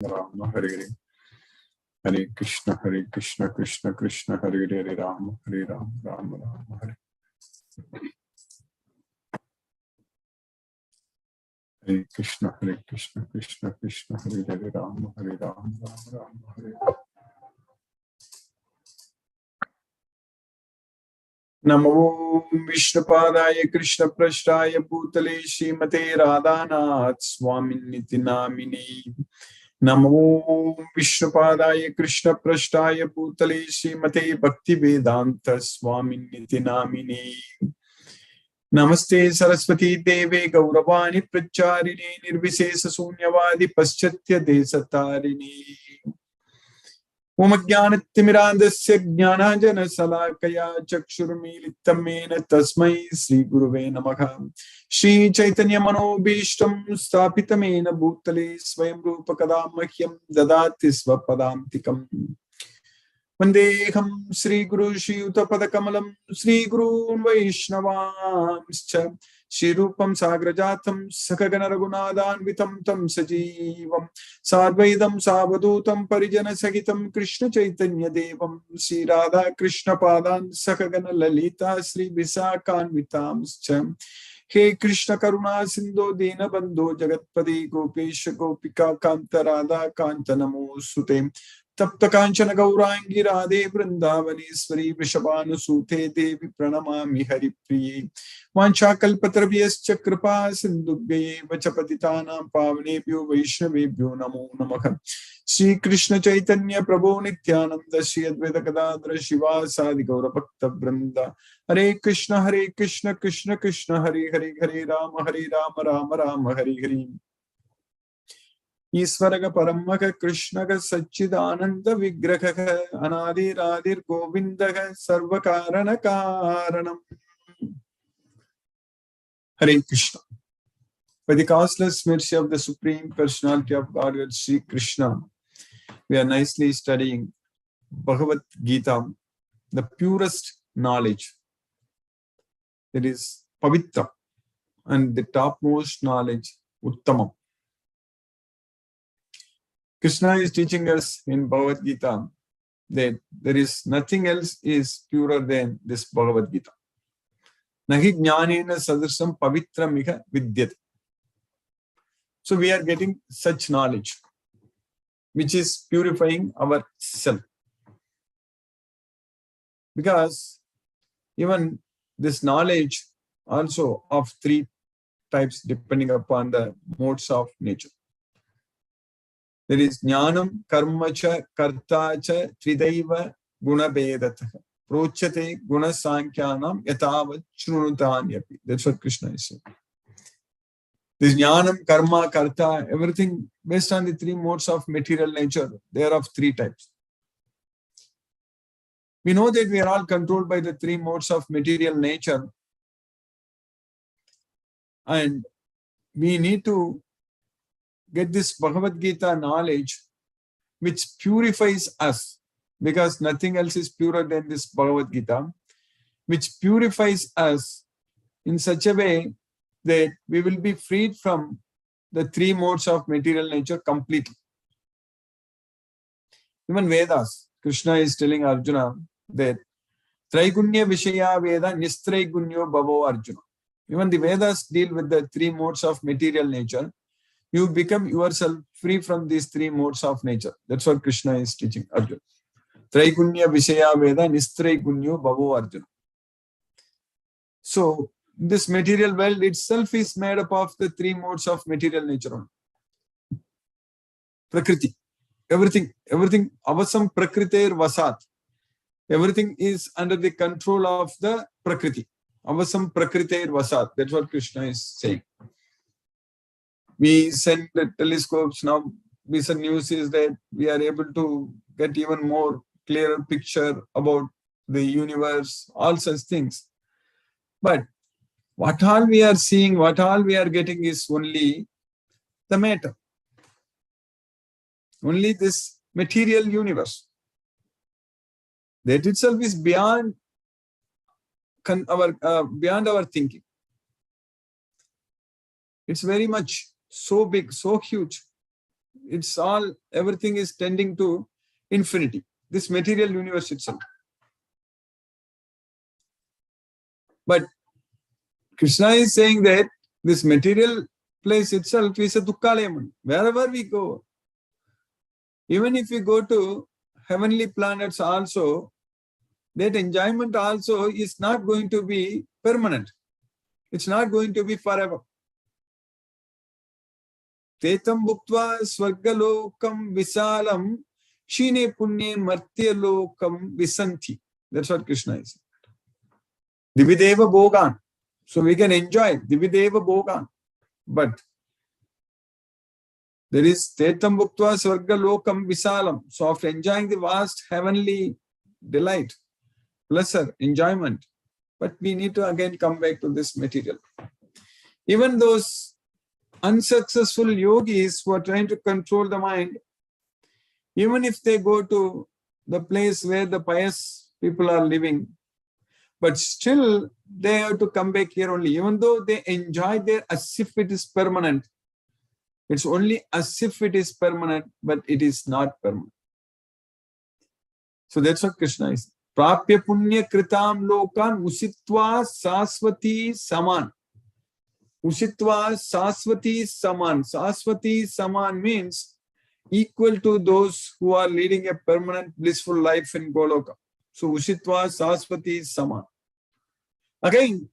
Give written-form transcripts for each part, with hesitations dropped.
Rama Hare Hare. Hare Krishna Krishna Krishna Hare Hare Rama Rama Rama Hare. Hare Krishna Krishna Krishna Hare Hare Rama Rama Hare. Namo Vishnupadaya Krishna Prashtaya Bhutale Srimate Radhanath Swaminiti Namini. Namo Vishnupadaya Krishna Prashtaya Bhutale Srimate Bhakti Vedanta Swaminiti Namini. Namaste Saraswati Deve Gauravani Pracharini Nirvisesa Sunyavadi Paschatya Desatarini. Omajnanatimirandasya Jnananjana Salakaya Chakshurmilitamena Tasmai Sri Guruve Namaha. Shri Chaitanya Manobhishtam Stapitamena Bhutale Swayam Rupa Kadamahyam Dadati Svapadantikam. Vandeham Sri Guru Shri Utapadakamalam Sri Guru Vaishnavamscha Shri Rupam Sagrajatam Sakagana Ragunadan Vitam Tam Sajivam Sadvaidam Savadutam Parijana Sagitam Krishna Chaitanya Devam Sri Radha Krishna Padan Sakagana Lalita Sri Visakan Vitamscha. He Krishna Karuna Sindhu Dina Bandhu Jagatpati Gopesha Gopika Kanta Radha Kanta Namo Sute. Tapta Kanchana Gaurangi Radhe Vrindavaneshwari Vrishabhanu Sute Devi Pranamami Hari Priye. Vancha Kalpatarvyascha Kripa Sindhubhye Vachapatitanam Pavanebhyo Vaishnavebhyo Namo Namaha. Shri Krishna Chaitanya Prabhu Nityananda Shri Advaita Gadadhara Shiva Sadi Gaura Bhakta Vrinda. Hare Krishna Krishna Krishna Hare Hare Hare Rama Rama Rama Hare Hare. Isvaraga Paramaka Krishnaga Sachidananda Vigraha Anadi Radir Govindaga Sarvakarana Karanam. Hare Krishna. By the causeless mercy of the Supreme Personality of Godhead, Sri Krishna, we are nicely studying Bhagavad Gita, the purest knowledge. It is Pavitra, and the topmost knowledge, Uttamam. Krishna is teaching us in Bhagavad Gita that there is nothing else is purer than this Bhagavad Gita. Nahi jnanena sadrsam pavitra miha vidyate. So we are getting such knowledge, which is purifying our self. Because even this knowledge also of three types depending upon the modes of nature. There is jnanam, karmacha, kartacha, tridaiva, guna bedataha. Prochate guna sankyanam yatavat chrunutanyapi. That's what Krishna is saying. This jnanam, karma, karta, everything based on the three modes of material nature, they are of three types. We know that we are all controlled by the three modes of material nature. And we need to get this Bhagavad Gita knowledge which purifies us, because nothing else is purer than this Bhagavad Gita, which purifies us in such a way that we will be freed from the three modes of material nature completely. Even Vedas, Krishna is telling Arjuna that Traigunya Vishaya Veda Nistraigunyo Bhavo Arjuna. Even the Vedas deal with the three modes of material nature. You become yourself free from these three modes of nature. That's what Krishna is teaching Arjuna. Traigunya Vishaya Veda Nistraigunyo Bhavo Arjuna. So, this material world itself is made up of the three modes of material nature. Prakriti. Everything, avasam prakriter vasat. Everything is under the control of the Prakriti. Avasam prakriter vasat. That's what Krishna is saying. We send the telescopes now. Recent news is that we are able to get even more clearer picture about the universe, all such things. But what all we are seeing, what all we are getting is only the matter. Only this material universe. That itself is beyond our thinking. It's very much so big, so huge. everything is tending to infinity, this material universe itself. But Krishna is saying that this material place itself is a dukkhalayam. Wherever we go, even if we go to heavenly planets also, that enjoyment also is not going to be permanent. It's not going to be forever. Tetam bhuktva swargalokam visalam shine punye martyalokam visanti. That's what Krishna is. Divideva bhogan. So we can enjoy Divideva bhogan. But there is Tetam bhuktva swargalokam visalam. So after enjoying the vast heavenly delight, pleasure, enjoyment, but we need to again come back to this material. Even those unsuccessful yogis who are trying to control the mind, even if they go to the place where the pious people are living, but still they have to come back here only. Even though they enjoy there as if it is permanent, it's only as if it is permanent, but it is not permanent. So that's what Krishna is. Prapya punya kritam lokan usitva saswati saman. Usitva saswati saman. Saswati saman means equal to those who are leading a permanent blissful life in Goloka. So usitva saswati saman. Again,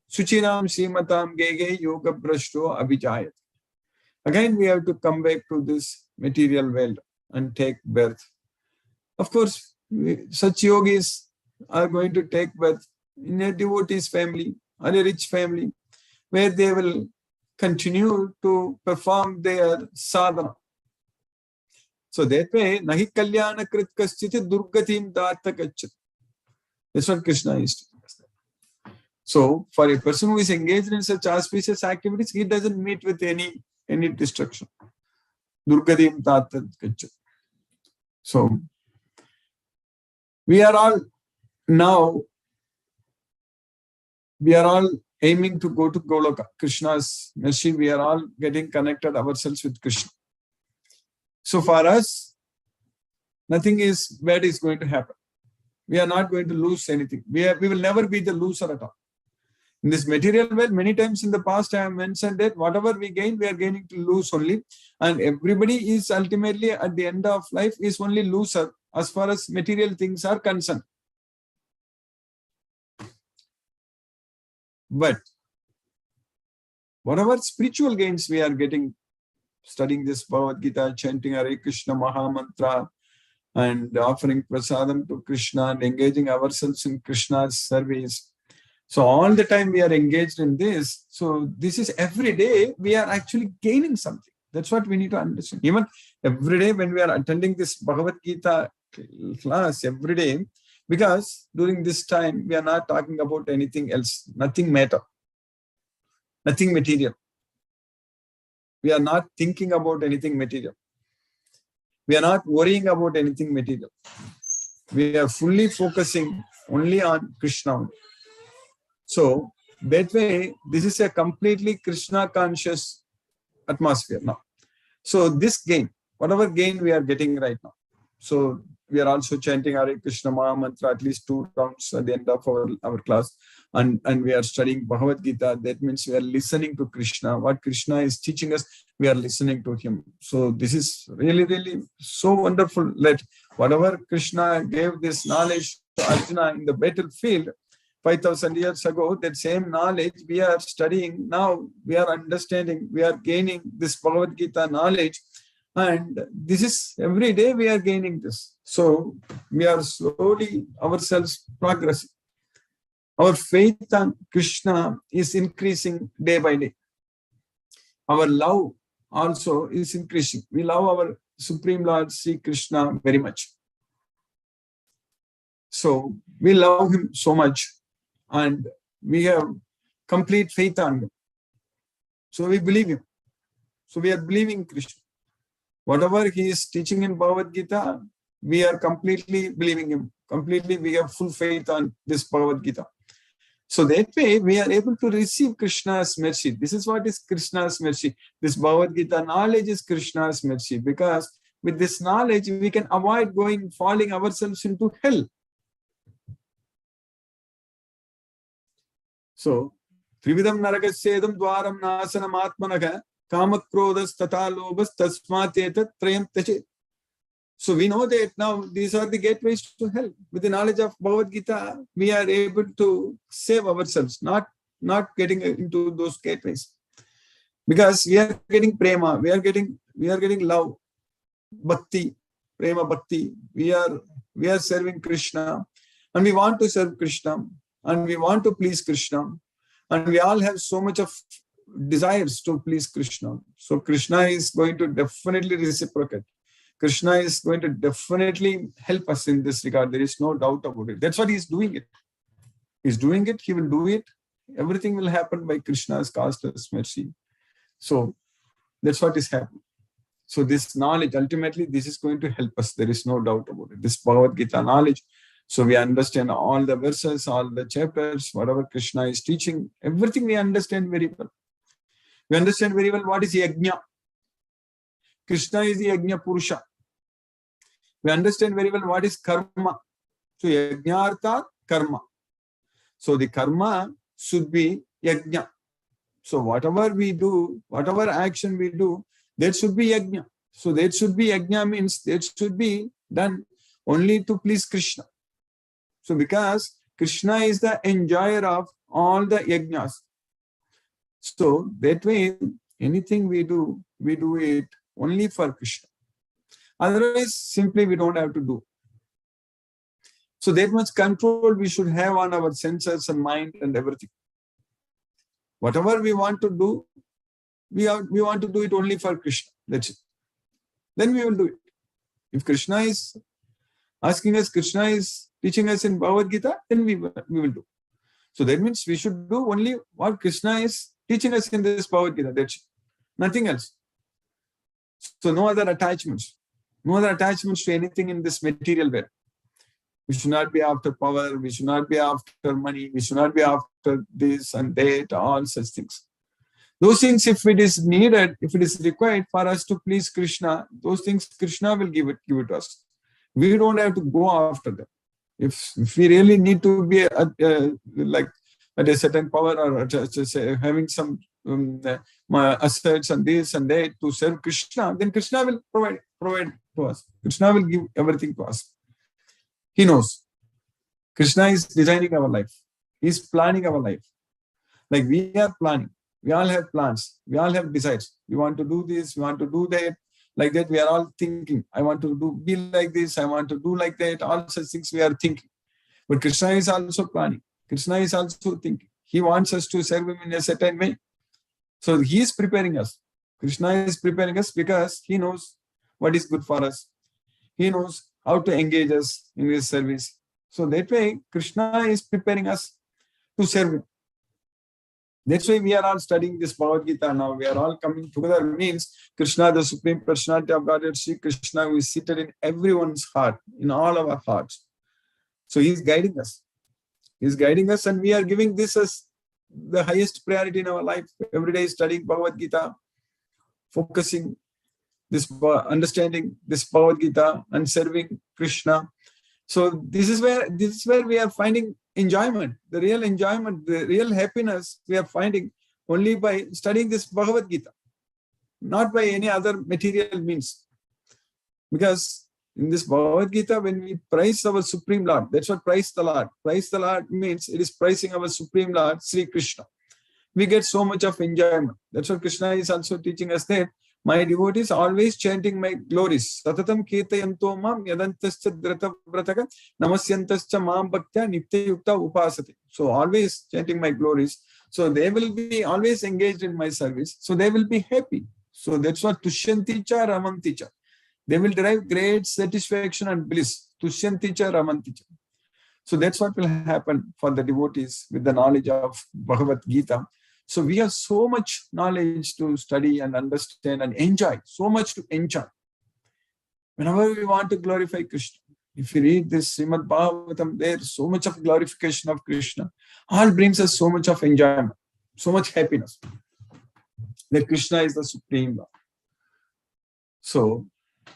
suchinam srimatam gege yoga brashto abhijayat. Again, we have to come back to this material world and take birth. Of course, such yogis are going to take birth in a devotee's family or a rich family, where they will continue to perform their sadhana. So that way, nahi kalyana krit kaschiti durgatim data kachat. That's what Krishna is telling us. So for a person who is engaged in such auspicious activities, he doesn't meet with any destruction. Durgatim data kachat. So we are all aiming to go to Goloka. Krishna's mercy, we are all getting connected ourselves with Krishna. So for us, nothing bad is going to happen. We are not going to lose anything. We will never be the loser at all. In this material world, many times in the past I have mentioned that whatever we gain, we are gaining to lose only. And everybody is ultimately at the end of life is only loser as far as material things are concerned. But whatever spiritual gains we are getting, studying this Bhagavad Gita, chanting Hare Krishna Maha mantra, and offering prasadam to Krishna and engaging ourselves in Krishna's service. So all the time we are engaged in this. So this is every day we are actually gaining something. That's what we need to understand. Even every day when we are attending this Bhagavad Gita class every day, because during this time we are not talking about anything else, nothing matter, nothing material. We are not thinking about anything material. We are not worrying about anything material. We are fully focusing only on Krishna. So that way, this is a completely Krishna conscious atmosphere now. So this gain, whatever gain we are getting right now. So we are also chanting Hare Krishna Maha mantra at least 2 rounds at the end of our class. And we are studying Bhagavad Gita. That means we are listening to Krishna. What Krishna is teaching us, we are listening to him. So this is really, really so wonderful that whatever Krishna gave this knowledge to Arjuna in the battlefield 5,000 years ago, that same knowledge we are studying now, we are understanding, we are gaining this Bhagavad Gita knowledge. And this is every day we are gaining this. So we are slowly ourselves progressing. Our faith on Krishna is increasing day by day. Our love also is increasing. We love our Supreme Lord Sri Krishna very much. So we love him so much and we have complete faith on him. So we believe him. So we are believing Krishna. Whatever he is teaching in Bhagavad Gita, we are completely believing him. Completely we have full faith on this Bhagavad Gita. So that way we are able to receive Krishna's mercy. This is what is Krishna's mercy. This Bhagavad Gita knowledge is Krishna's mercy, because with this knowledge we can avoid falling ourselves into hell. So, Trividam Narakasyedam Dwaram Nasanam Atmanaka Kamakrodas Tata Lobas Tasmatetat Trayam Tache. So we know that now these are the gateways to hell. With the knowledge of Bhagavad Gita, we are able to save ourselves, not getting into those gateways. Because we are getting prema, we are getting love, bhakti, prema bhakti. We are serving Krishna, and we want to serve Krishna, and we want to please Krishna, and we all have so much of desires to please Krishna. So Krishna is going to definitely reciprocate. Krishna is going to definitely help us in this regard. There is no doubt about it. That's what he's doing it. He's doing it. He will do it. Everything will happen by Krishna's causeless mercy. So that's what is happening. So this knowledge, ultimately, this is going to help us. There is no doubt about it. This Bhagavad Gita knowledge. So we understand all the verses, all the chapters, whatever Krishna is teaching, everything we understand very well. We understand very well what is yajna. Krishna is the yajna purusha. We understand very well what is karma. So yajnartha karma. So the karma should be yajna. So whatever we do, whatever action we do, that should be yajna. So that should be yajna means that should be done only to please Krishna. So because Krishna is the enjoyer of all the yajnas. So that way, anything we do it only for Krishna. Otherwise, simply we don't have to do. So that much control we should have on our senses and mind and everything. Whatever we want to do, we want to do it only for Krishna. That's it. Then we will do it. If Krishna is asking us, Krishna is teaching us in Bhagavad Gita, then we will do. So that means we should do only what Krishna is teaching us in this Bhagavad Gita. That's it. Nothing else. So no other attachments. No other attachments to anything in this material world. We should not be after power. We should not be after money. We should not be after this and that, all such things. Those things, if it is needed, if it is required for us to please Krishna, those things Krishna will give it to us. We don't have to go after them. If we really need to be like at a certain power or having some assets and this and that to serve Krishna, then Krishna will provide to us. Krishna will give everything to us. He knows. Krishna is designing our life. He is planning our life. Like we are planning. We all have plans. We all have desires. We want to do this. We want to do that. Like that, we are all thinking. I want to be like this. I want to do like that. All such things we are thinking. But Krishna is also planning. Krishna is also thinking. He wants us to serve him in a certain way. So he is preparing us. Krishna is preparing us because he knows what is good for us. He knows how to engage us in his service. So that way, Krishna is preparing us to serve him. That's why we are all studying this Bhagavad Gita now. We are all coming together. Means Krishna, the Supreme Personality of Godhead, Sri Krishna, who is seated in everyone's heart, in all our hearts. So he is guiding us. He is guiding us, and we are giving this as the highest priority in our life. Every day studying Bhagavad Gita, focusing this, understanding this Bhagavad Gita and serving Krishna. So this is where we are finding enjoyment, the real happiness we are finding only by studying this Bhagavad Gita, not by any other material means. Because in this Bhagavad Gita, when we praise our Supreme Lord, that's what praise the Lord. Praise the Lord means it is praising our Supreme Lord, Sri Krishna. We get so much of enjoyment. That's what Krishna is also teaching us that my devotees always chanting my glories. Satatam kirtayanto mam yadantascha drata vrataka namasyantascha mam bhaktya nitya yukta upasati. So always chanting my glories. So they will be always engaged in my service. So they will be happy. So that's what tushyanticha ramanticha. They will derive great satisfaction and bliss. Tushyanticha ramanticha. So that's what will happen for the devotees with the knowledge of Bhagavad Gita. So we have so much knowledge to study and understand and enjoy, so much to enjoy. Whenever we want to glorify Krishna, If you read this Srimad Bhagavatam, there's so much of glorification of Krishna. All brings us so much of enjoyment, so much happiness. That Krishna is the Supreme Lord. So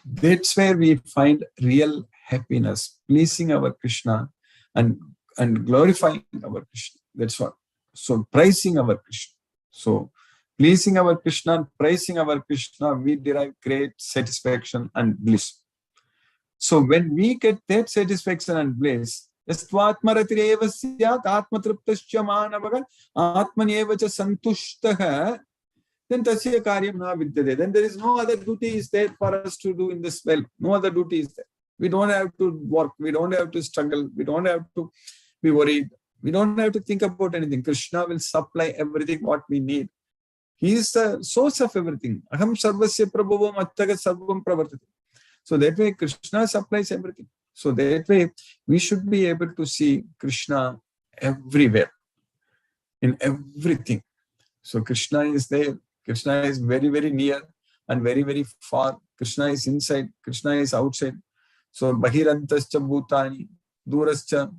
that's where we find real happiness, pleasing our Krishna and glorifying our Krishna. That's what. So praising our Krishna. So pleasing our Krishna and praising our Krishna, we derive great satisfaction and bliss. So when we get that satisfaction and bliss, yastvatmaratireva syat atmatriptascha manavaga atmanyeva cha santushtah, then tasya karyam na vidyate. Then there is no other duty is there for us to do in this world. No other duty is there. We don't have to work. We don't have to struggle. We don't have to be worried. We don't have to think about anything. Krishna will supply everything what we need. He is the source of everything. Aham sarvasya prabhavam attaga sarvam pravartate. So that way Krishna supplies everything. So that way we should be able to see Krishna everywhere, in everything. So Krishna is there. Krishna is very, very near and very, very far. Krishna is inside. Krishna is outside. So Bahirantascha Bhutani, Durascha,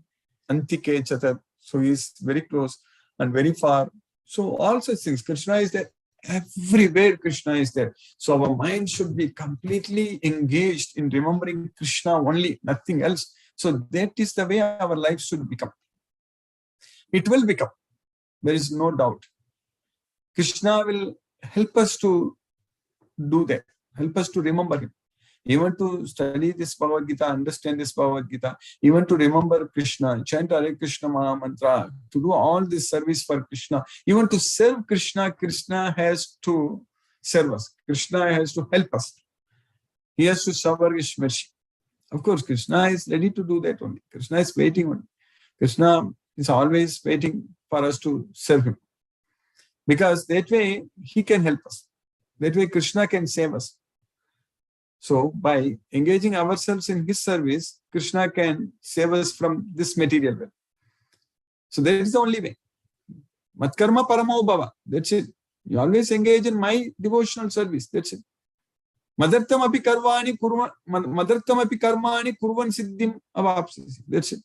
Antike Chatat. So he is very close and very far. So all such things. Krishna is there. Everywhere Krishna is there. So our mind should be completely engaged in remembering Krishna only, nothing else. So that is the way our life should become. It will become. There is no doubt. Krishna will help us to do that, help us to remember him. Even to study this Bhagavad Gita, understand this Bhagavad Gita, even to remember Krishna, chant Hare Krishna Maha Mantra, to do all this service for Krishna, even to serve Krishna, Krishna has to serve us. Krishna has to help us. He has to shower his mercy. Of course, Krishna is ready to do that only. Krishna is waiting only. Krishna is always waiting for us to serve him. Because that way he can help us. That way Krishna can save us. So by engaging ourselves in his service, Krishna can save us from this material world. So that is the only way. Matkarma paramo bhava. That's it. You always engage in my devotional service. That's it. Madartam api karmani kurvan siddhim avapsasi. That's it.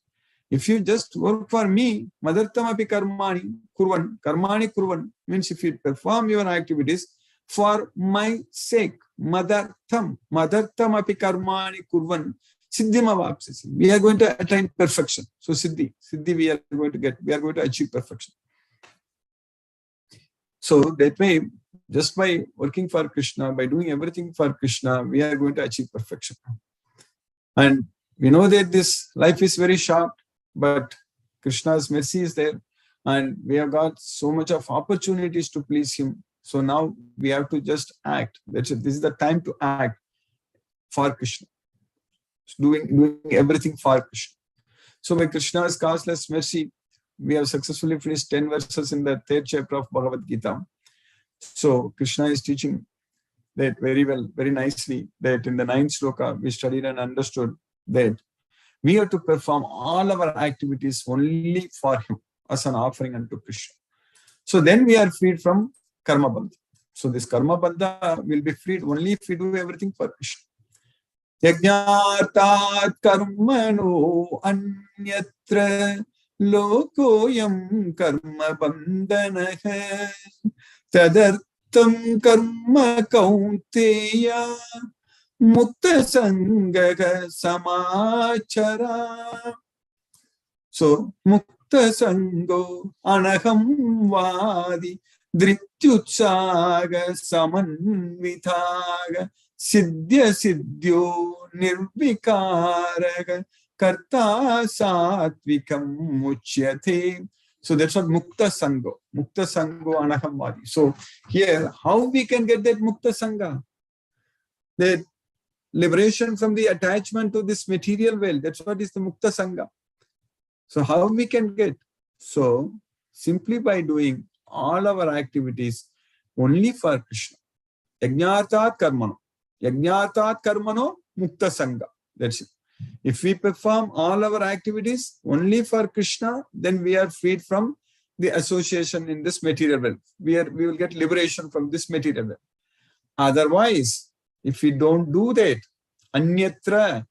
If you just work for me, madartam api karmani kurvan means if you perform your activities for my sake, madartam api karmani kurvan siddhim avapsasi. We are going to attain perfection. So siddhi we are going to get. We are going to achieve perfection. So that way, just by working for Krishna, by doing everything for Krishna, we are going to achieve perfection. And we know that this life is very short, but Krishna's mercy is there. And we have got so much of opportunities to please him. So now we have to just act. That's it. This is the time to act for Krishna. Doing everything for Krishna. So by Krishna's causeless mercy, we have successfully finished 10 verses in the 3rd chapter of Bhagavad Gita. So Krishna is teaching that very well, very nicely, that in the 9th sloka we studied and understood that we have to perform all our activities only for him as an offering unto Krishna. So then we are freed from karma bandha. So this karma bandha will be freed only if we do everything for Krishna. Yajñātāt karmano anyatra lokoyam karma bandhanaha tadartam karma kaunteya mukta sangaha samachara. So mukta sango anaham vadi dhrityutsaga samanvithaga siddhya siddhyo nirvikaraga karta satvikam uchyate. So that's what mukta sango anaham vadi. So here, how we can get that mukta sangha? That liberation from the attachment to this material world. That's what is the mukta sangha. So how we can get? So simply by doing all our activities only for Krishna. Yajñātāt karmano mukta sangha. That's it. If we perform all our activities only for Krishna, then we are freed from the association in this material world. We will get liberation from this material world. Otherwise, if we don't do that, anyatra,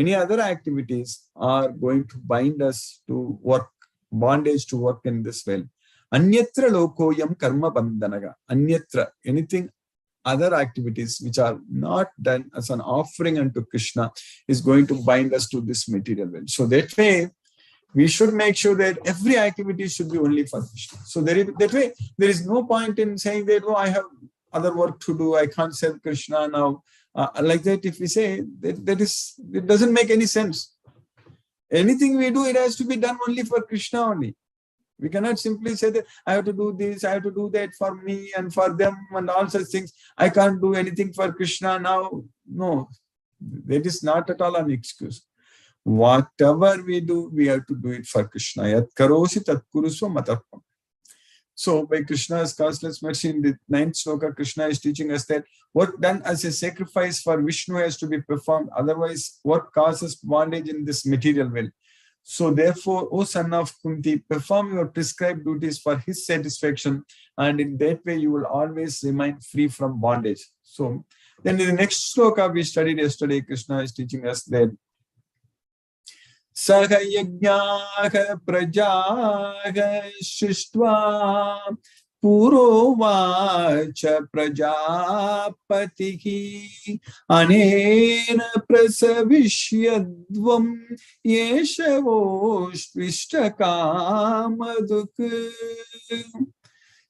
Any other activities are going to bind us to work, bondage to work in this realm. Anyatra lokoyam karma bandhanaga. Anyatra, anything other activities which are not done as an offering unto Krishna is going to bind us to this material world. So that way, we should make sure that every activity should be only for Krishna. So that way, there is no point in saying that, oh, I have other work to do, I can't serve Krishna now. Like that, if we say it doesn't make any sense. Anything we do, it has to be done only for Krishna only. We cannot simply say that I have to do this, I have to do that for me and for them and all such things. I can't do anything for Krishna now. No, that is not at all an excuse. Whatever we do, we have to do it for Krishna. Yat karosi tat kurusva matarpam. So by Krishna's causeless mercy in the 9th sloka, Krishna is teaching us that work done as a sacrifice for Vishnu has to be performed. Otherwise, work causes bondage in this material world. So therefore, O son of Kunti, perform your prescribed duties for his satisfaction, and in that way you will always remain free from bondage. So then in the next sloka we studied yesterday, Krishna is teaching us that Saha yajnaha prajaha shishtva purovacha prajapatihi anena prasavishyadvam yeshavoshtvishtakamatuk.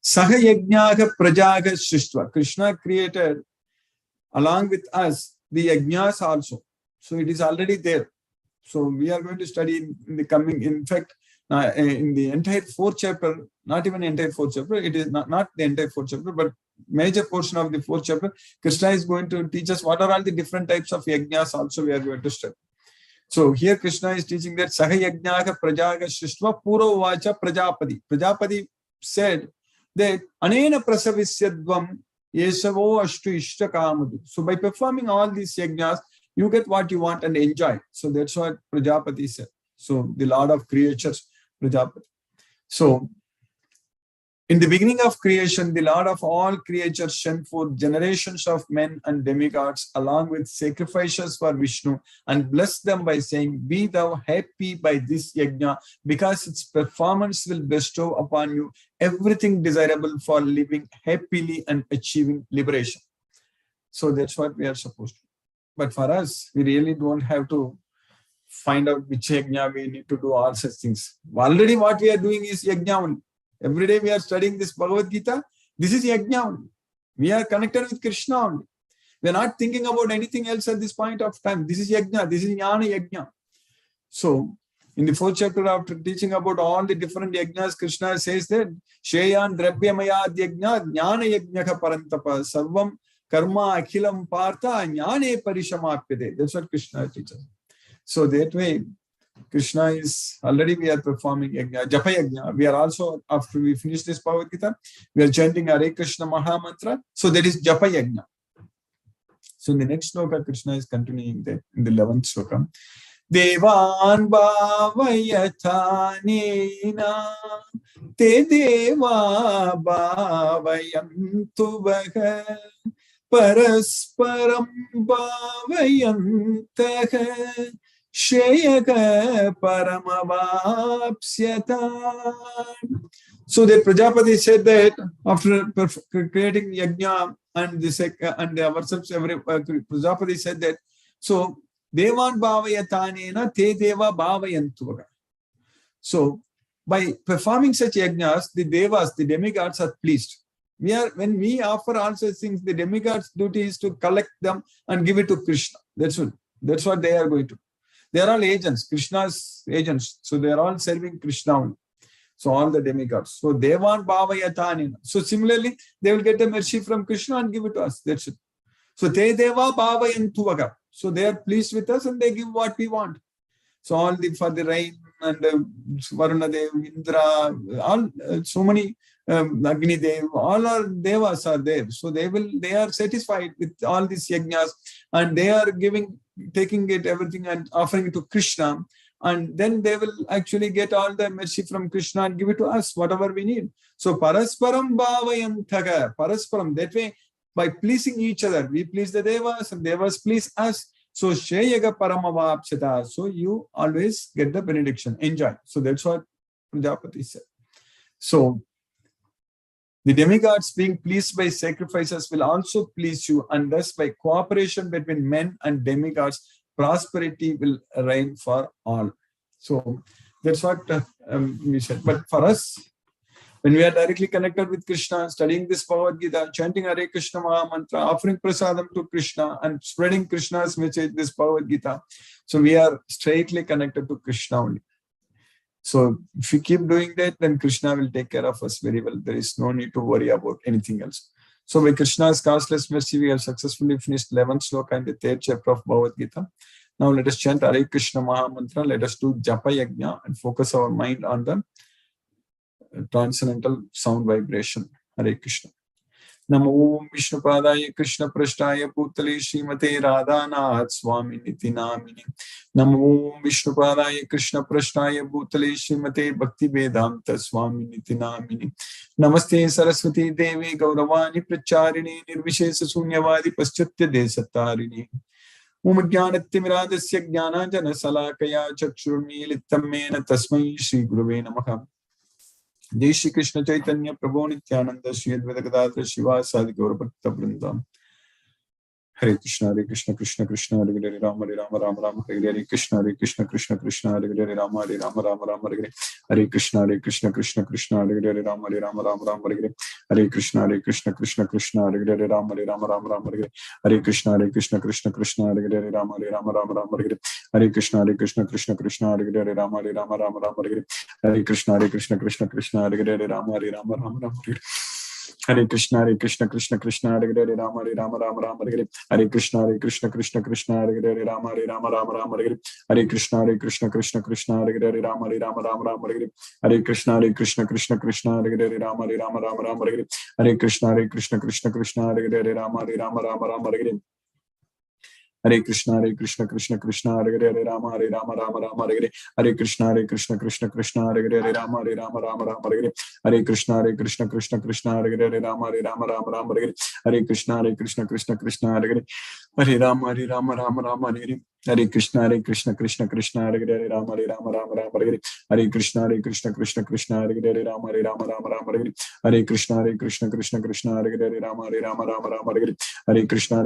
Saha yajnaha prajaha shishtva. Krishna created along with us the yajnas also. So it is already there. So we are going to study in the coming, in fact, in the entire 4th chapter, not even the entire 4th chapter, it is not the entire 4th chapter, but major portion of the 4th chapter, Krishna is going to teach us what are all the different types of yajnas also we are going to study. So here Krishna is teaching that Saha yajnaha prajaga shishtva puro vacha prajapati. Prajapati said that anena prasavisyadvam yesavo ashtu ishtakamadu. So by performing all these yajnas, you get what you want and enjoy. So that's what Prajapati said. So the Lord of creatures, Prajapati. So in the beginning of creation, the Lord of all creatures sent forth generations of men and demigods along with sacrifices for Vishnu and blessed them by saying, be thou happy by this yajna because its performance will bestow upon you everything desirable for living happily and achieving liberation. So that's what we are supposed to do. But for us, we really don't have to find out which yajna we need to do, all such things. Already what we are doing is yajna only. Every day we are studying this Bhagavad Gita. This is yajna only. We are connected with Krishna only. We are not thinking about anything else at this point of time. This is yajna. This is jnana yajna. So in the 4th chapter, after teaching about all the different yajnas, Krishna says that Sheyan Drabyamaya yajna jnana yajnaka parantapa sarvam karma akhilam partha jnane parishamapyate. That's what Krishna teaches. So that way, Krishna is already we are performing yajna, japa yajna. We are also, after we finish this Bhagavad Gita, we are chanting Hare Krishna Maha mantra. So that is japa yajna. So in the next sloka, Krishna is continuing that in the 11th sloka. Devan bhavayatanena te deva bhavayantu vaha parasparam bhavayantaha sheyaka paramavapsyata. So that Prajapati said that after creating yajna and ourselves, Prajapati said that, so Devan bhavayatanena te deva bhavayantu. So by performing such yajnas, the devas, the demigods are pleased. When we offer all such things, the demigods' duty is to collect them and give it to Krishna. That's what they are going to do. They are all agents, Krishna's agents. So they are all serving Krishna only. So all the demigods. So Devan bhavayatanena. So similarly, they will get the mercy from Krishna and give it to us. That's it. So te deva bhavayantu. So they are pleased with us and they give what we want. So all for the rain and Varuna Dev, Indra, all so many Agni Dev, all our devas are there. So they are satisfied with all these yajnas and they are taking it everything and offering it to Krishna. And then they will actually get all the mercy from Krishna and give it to us, whatever we need. So parasparam bhavayantaha, parasparam, that way by pleasing each other, we please the devas and devas please us. So Sheyaga Paramavapsita. So you always get the benediction. Enjoy. So that's what Prajapati said. So the demigods being pleased by sacrifices will also please you, and thus by cooperation between men and demigods, prosperity will reign for all. So that's what we said. But for us, when we are directly connected with Krishna, studying this Bhagavad Gita, chanting Hare Krishna Maha Mantra, offering prasadam to Krishna, and spreading Krishna's message, this Bhagavad Gita, so we are straightly connected to Krishna only. So if we keep doing that, then Krishna will take care of us very well. There is no need to worry about anything else. So by Krishna's causeless mercy, we have successfully finished 11th sloka in the 3rd chapter of Bhagavad Gita. Now let us chant Hare Krishna Maha Mantra. Let us do Japa Yajna and focus our mind on the transcendental sound vibration. Hare Krishna. Namo Vishnupadaya Krishna Prashtaya Putale Srimate Radhanath Swami Niti Namini. Namo Vishnupadaya Krishna Prashtaya Putale Srimate Bhakti Vedanta Swami Niti Namini. Namaste Saraswati Devi Gauravani Pracharini Nirvishesa Sunyavadi Paschatya Desatarini. Umajnanatimiradasya Jnananjana Salakaya Chakshurmilitam Mena Tasmai Shri Gurave Namaha. Jai Shri Krishna Chaitanya Prabhu Nityananda Shri Advaita Gadadhara Shiva Sadi Gaura Bhakta Vrindam. Hare Krishna Krishna Krishna Hare Hare Rama Rama Rama Hare Hare Krishna Krishna Krishna Hare Hare Rama Rama Hare Hare Hare Krishna Krishna Krishna Hare Hare Rama Rama Hare Hare Hare Krishna Krishna Hare Hare Rama Rama Hare Hare Hare Krishna Krishna Hare Hare Rama Rama Hare Hare Hare Krishna Krishna Hare Hare Rama Rama Hare Hare Hare Krishna Krishna Hare Hare Rama Rama Hare Hare Hare Krishna Krishna Hare Hare Rama Rama Hare Hare Hare Krishna Krishna Hare Hare Rama Rama Hare Hare Hare Krishna Krishna Hare Hare Rama Rama Hare Hare Hare Krishna Krishna Hare Hare Rama Rama Hare Hare Hare Krishna Krishna Hare Hare Rama Rama Hare Hare Hare Krishna Hare Hare Rama Rama Hare Hare Hare Krishna Krishna Hare Hare Rama Rama Hare Hare Hare Krishna Krishna Hare Hare Rama Rama Hare Hare Hare Krishna Krishna Hare Hare Hare Rama Hare Hare Hare Krishna Krishna Hare Hare Rama Rama Hare Hare Hare Krishna Krishna Hare Hare Rama Rama Hare Hare Hare Krishna Krishna Hare Hare Rama Rama Hare Hare Hare Krishna Krishna Hare Hare Rama Rama Hare Hare Hare Krishna Krishna Hare Hare Rama Rama Hare Hare Hare Krishna Krishna Hare Hare Rama Rama Hare Hare Hare Krishna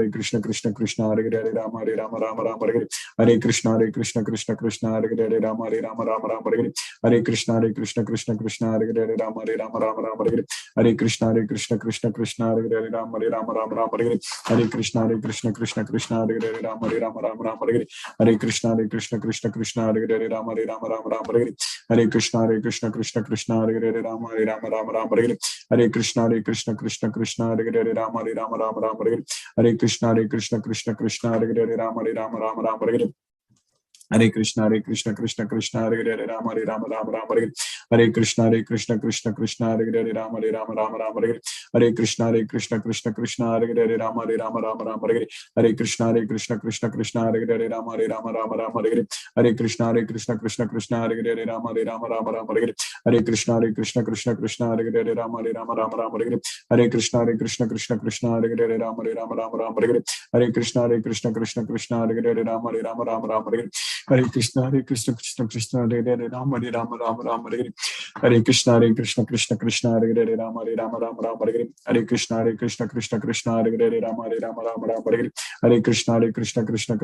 Krishna Hare Hare Rama Rama Hare Hare Hare Krishna Krishna Hare Hare Rama Rama Hare Hare Hare Krishna Krishna Hare Hare Rama Rama Hare Hare Hare Krishna Krishna Hare Hare Rama Rama Hare Hare Hare Krishna Krishna Hare Hare Rama Rama Hare Hare Hare Krishna Krishna Hare Hare Rama Rama Hare Hare Hare Krishna Krishna Hare Hare Rama Rama Hare Hare Hare Krishna Krishna Hare Hare Rama Rama Hare Hare Hare Krishna Krishna Hare Hare Rama Rama Hare Hare Hare Krishna Krishna Hare Hare Rama Rama Hare Hare Hare Krishna Krishna Hare Hare Rama Rama Hare Hare Hare Krishna Krishna Hare Hare Rama Rama Hare Hare Hare Krishna Krishna Hare Hare Rama Rama Hare Hare Hare Krishna Krishna Hare Hare Rama Rama Hare Hare Hare Krishna Krishna Hare Hare Rama Rama Hare Hare Hare Krishna Krishna Hare Hare Rama Rama Hare Hare Hare Krishna Krishna Hare Hare Rama Rama Hare Hare Hare Krishna Krishna Hare Hare Rama Rama Hare Hare Hare Krishna Krishna Hare Hare Rama Rama Hare Hare Hare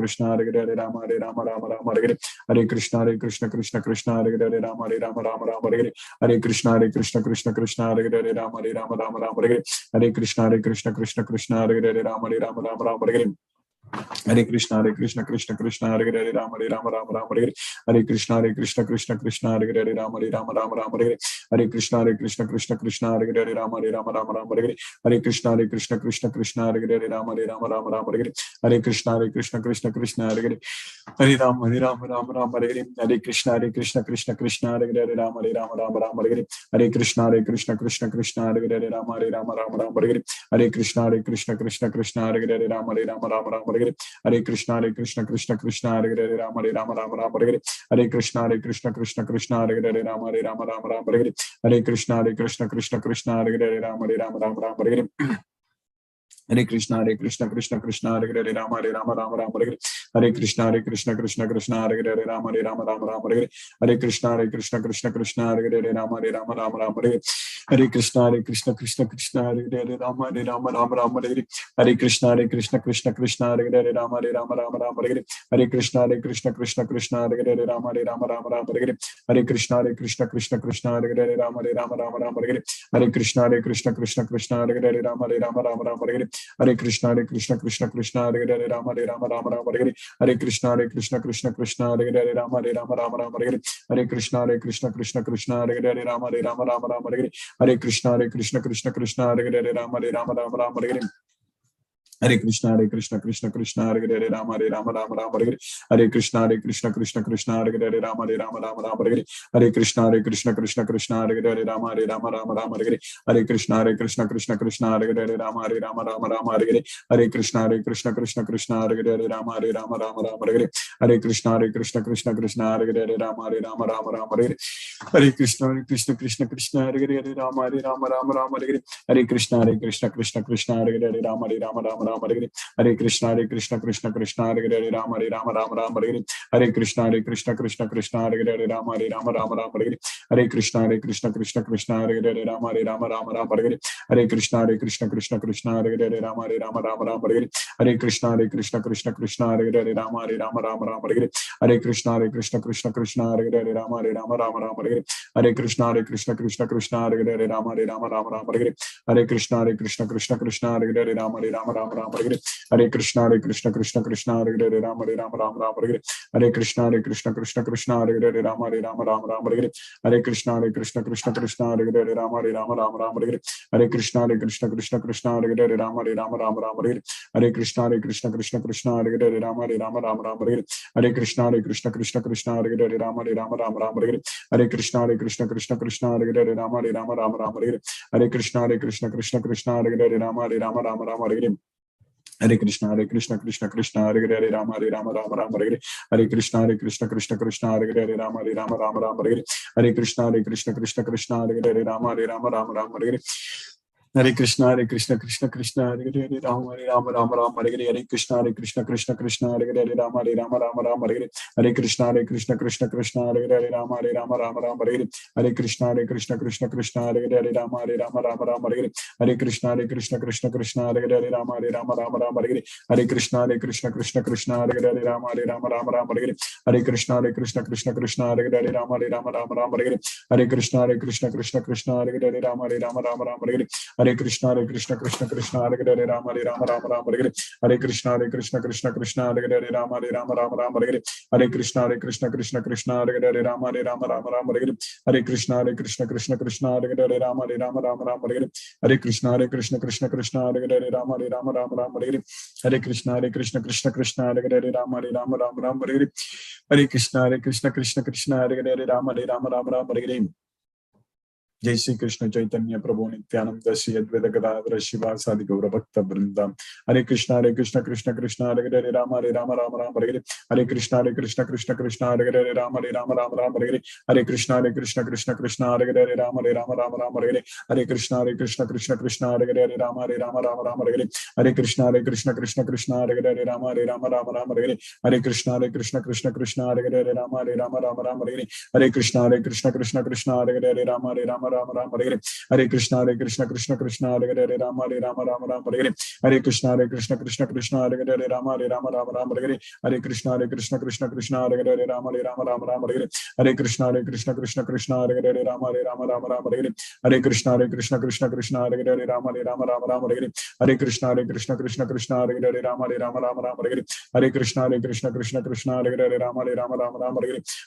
Krishna Krishna Hare Hare Rama Rama Hare Hare Hare Krishna Krishna Hare Hare Rama Rama Hare Hare Hare Krishna Krishna Hare Hare Rama Rama Hare Hare Hare Krishna Krishna Hare Hare Rama Rama Hare Hare Hare Krishna Krishna Hare Hare Rama Rama Hare Hare Hare Krishna Krishna Hare Hare Rama Rama Hare Hare Hare Krishna Krishna Hare Hare Hare Rama Hare Hare Hare Krishna Krishna Hare Hare Rama Rama Hare Hare Hare Krishna Krishna Hare Hare Rama Rama Hare Hare Hare Krishna Krishna Hare Hare Rama Rama Hare Hare Hare Krishna Krishna Hare Hare Rama Rama Hare Hare Hare Krishna Krishna Hare Hare Rama Rama Hare Hare Hare Krishna Krishna Hare Hare Rama Rama Hare Hare Hare Krishna Krishna Krishna Hare Rama Rama Rama Hare Hare Krishna Krishna Krishna Hare Rama Rama Rama Hare Krishna Krishna Krishna Hare Rama Rama Hare Hare Krishna Krishna Krishna Hare Rama Rama Hare Krishna Krishna Hare Rama Rama Hare Hare Krishna Krishna Krishna Hare Rama Rama Hare Hare Krishna Krishna Hare Rama Rama Hare Hare Krishna Krishna Krishna Hare Rama Rama Hare Hare Krishna Krishna Hare Rama Rama Hare Hare Krishna Krishna Krishna Hare Rama Rama Hare Hare Krishna Krishna Krishna Hare Rama Rama Hare Hare Krishna Krishna Krishna Hare Rama Rama Hare Hare Krishna Krishna Hare Rama Rama Hare Hare Krishna Krishna Krishna Hare Rama Rama Hare Hare Krishna Krishna Krishna Hare Rama Rama Hare Hare Krishna Krishna Krishna Hare Rama Rama Hare Hare Krishna Krishna Krishna Hare Rama Rama Hare Hare Krishna Krishna Krishna Hare Rama Rama Hare Hare Krishna Krishna Hare Rama Rama Hare Hare Krishna Krishna Hare Rama Hare Krishna Krishna Krishna Hare Rama Rama Hare Hare Krishna Krishna Hare Rama Rama Hare Hare Krishna Krishna Krishna Hare Rama Rama Hare Hare Krishna Krishna Krishna Hare Rama Rama Hare Hare Krishna Krishna Krishna Hare Rama Rama Hare Hare Krishna Krishna Krishna Hare Rama Rama Hare Hare Krishna Krishna Krishna Hare Rama Rama Hare Hare Krishna Krishna Krishna Hare Rama Rama Hare Krishna Krishna Krishna Hare Rama Rama Hare Hare Krishna Krishna Krishna Hare Rama Rama Hare Hare Krishna Krishna Krishna Hare Rama Rama Hare Hare Krishna Krishna Krishna Hare Rama Rama Hare Hare Krishna Krishna Krishna Hare Rama Rama Hare Hare Krishna Krishna Krishna Hare Rama Rama Hare Hare Krishna Krishna Krishna Hare Rama Rama Hare Hare Krishna Krishna Krishna Hare Rama Rama Hare Hare Krishna Krishna Krishna Hare Rama Rama Hare Hare Krishna Krishna Krishna Hare Rama Rama Hare Hare Krishna Krishna Krishna Hare Rama Rama Hare Hare Krishna Krishna Krishna Hare Rama Hare Hare Krishna Krishna Krishna Hare Rama Rama Hare Hare Krishna Krishna Krishna Hare Rama Rama Hare Hare Krishna Krishna Krishna Hare Rama Rama Hare Hare Krishna Krishna Krishna Hare Rama Rama Hare Hare Krishna Krishna Krishna Hare Rama Rama Hare Hare Krishna Krishna Krishna Hare Rama Rama Hare Hare Krishna Krishna Krishna Hare Rama Rama Hare Hare Krishna Krishna Krishna Hare Rama Rama Hare Hare Krishna Krishna Krishna Hare Rama Rama Hare Hare Krishna Krishna Krishna Hare Rama Rama Hare Hare Krishna Krishna Krishna Hare Rama Rama Hare Hare Krishna Krishna Krishna Hare Rama Rama Hare Hare Krishna Krishna Krishna Hare Rama Rama Hare Hare Krishna Krishna Hare Rama Rama Hare Jai Shri Krishna Chaitanya Prabhu Nityananda Shri Advaita Gadadhara Shivasadi Gaura Bhakta Vrinda Hare Krishna Krishna Krishna Hare Rama Rama Hare Hare Krishna Krishna Krishna Hare Rama Rama Hare Hare Krishna Krishna Hare Rama Rama Hare Hare Krishna Krishna Hare Rama Rama Hare Hare Krishna Krishna Hare Rama Rama Hare Hare Krishna Krishna Hare Rama Rama Hare Hare Krishna Krishna Hare Rama Rama Hare Hare Krishna Krishna Hare Rama Rama Hare Hare Krishna Krishna Hare Rama Rama Hare Hare Krishna Krishna Hare Rama Rama Hare Hare Krishna Krishna Hare Rama Rama Hare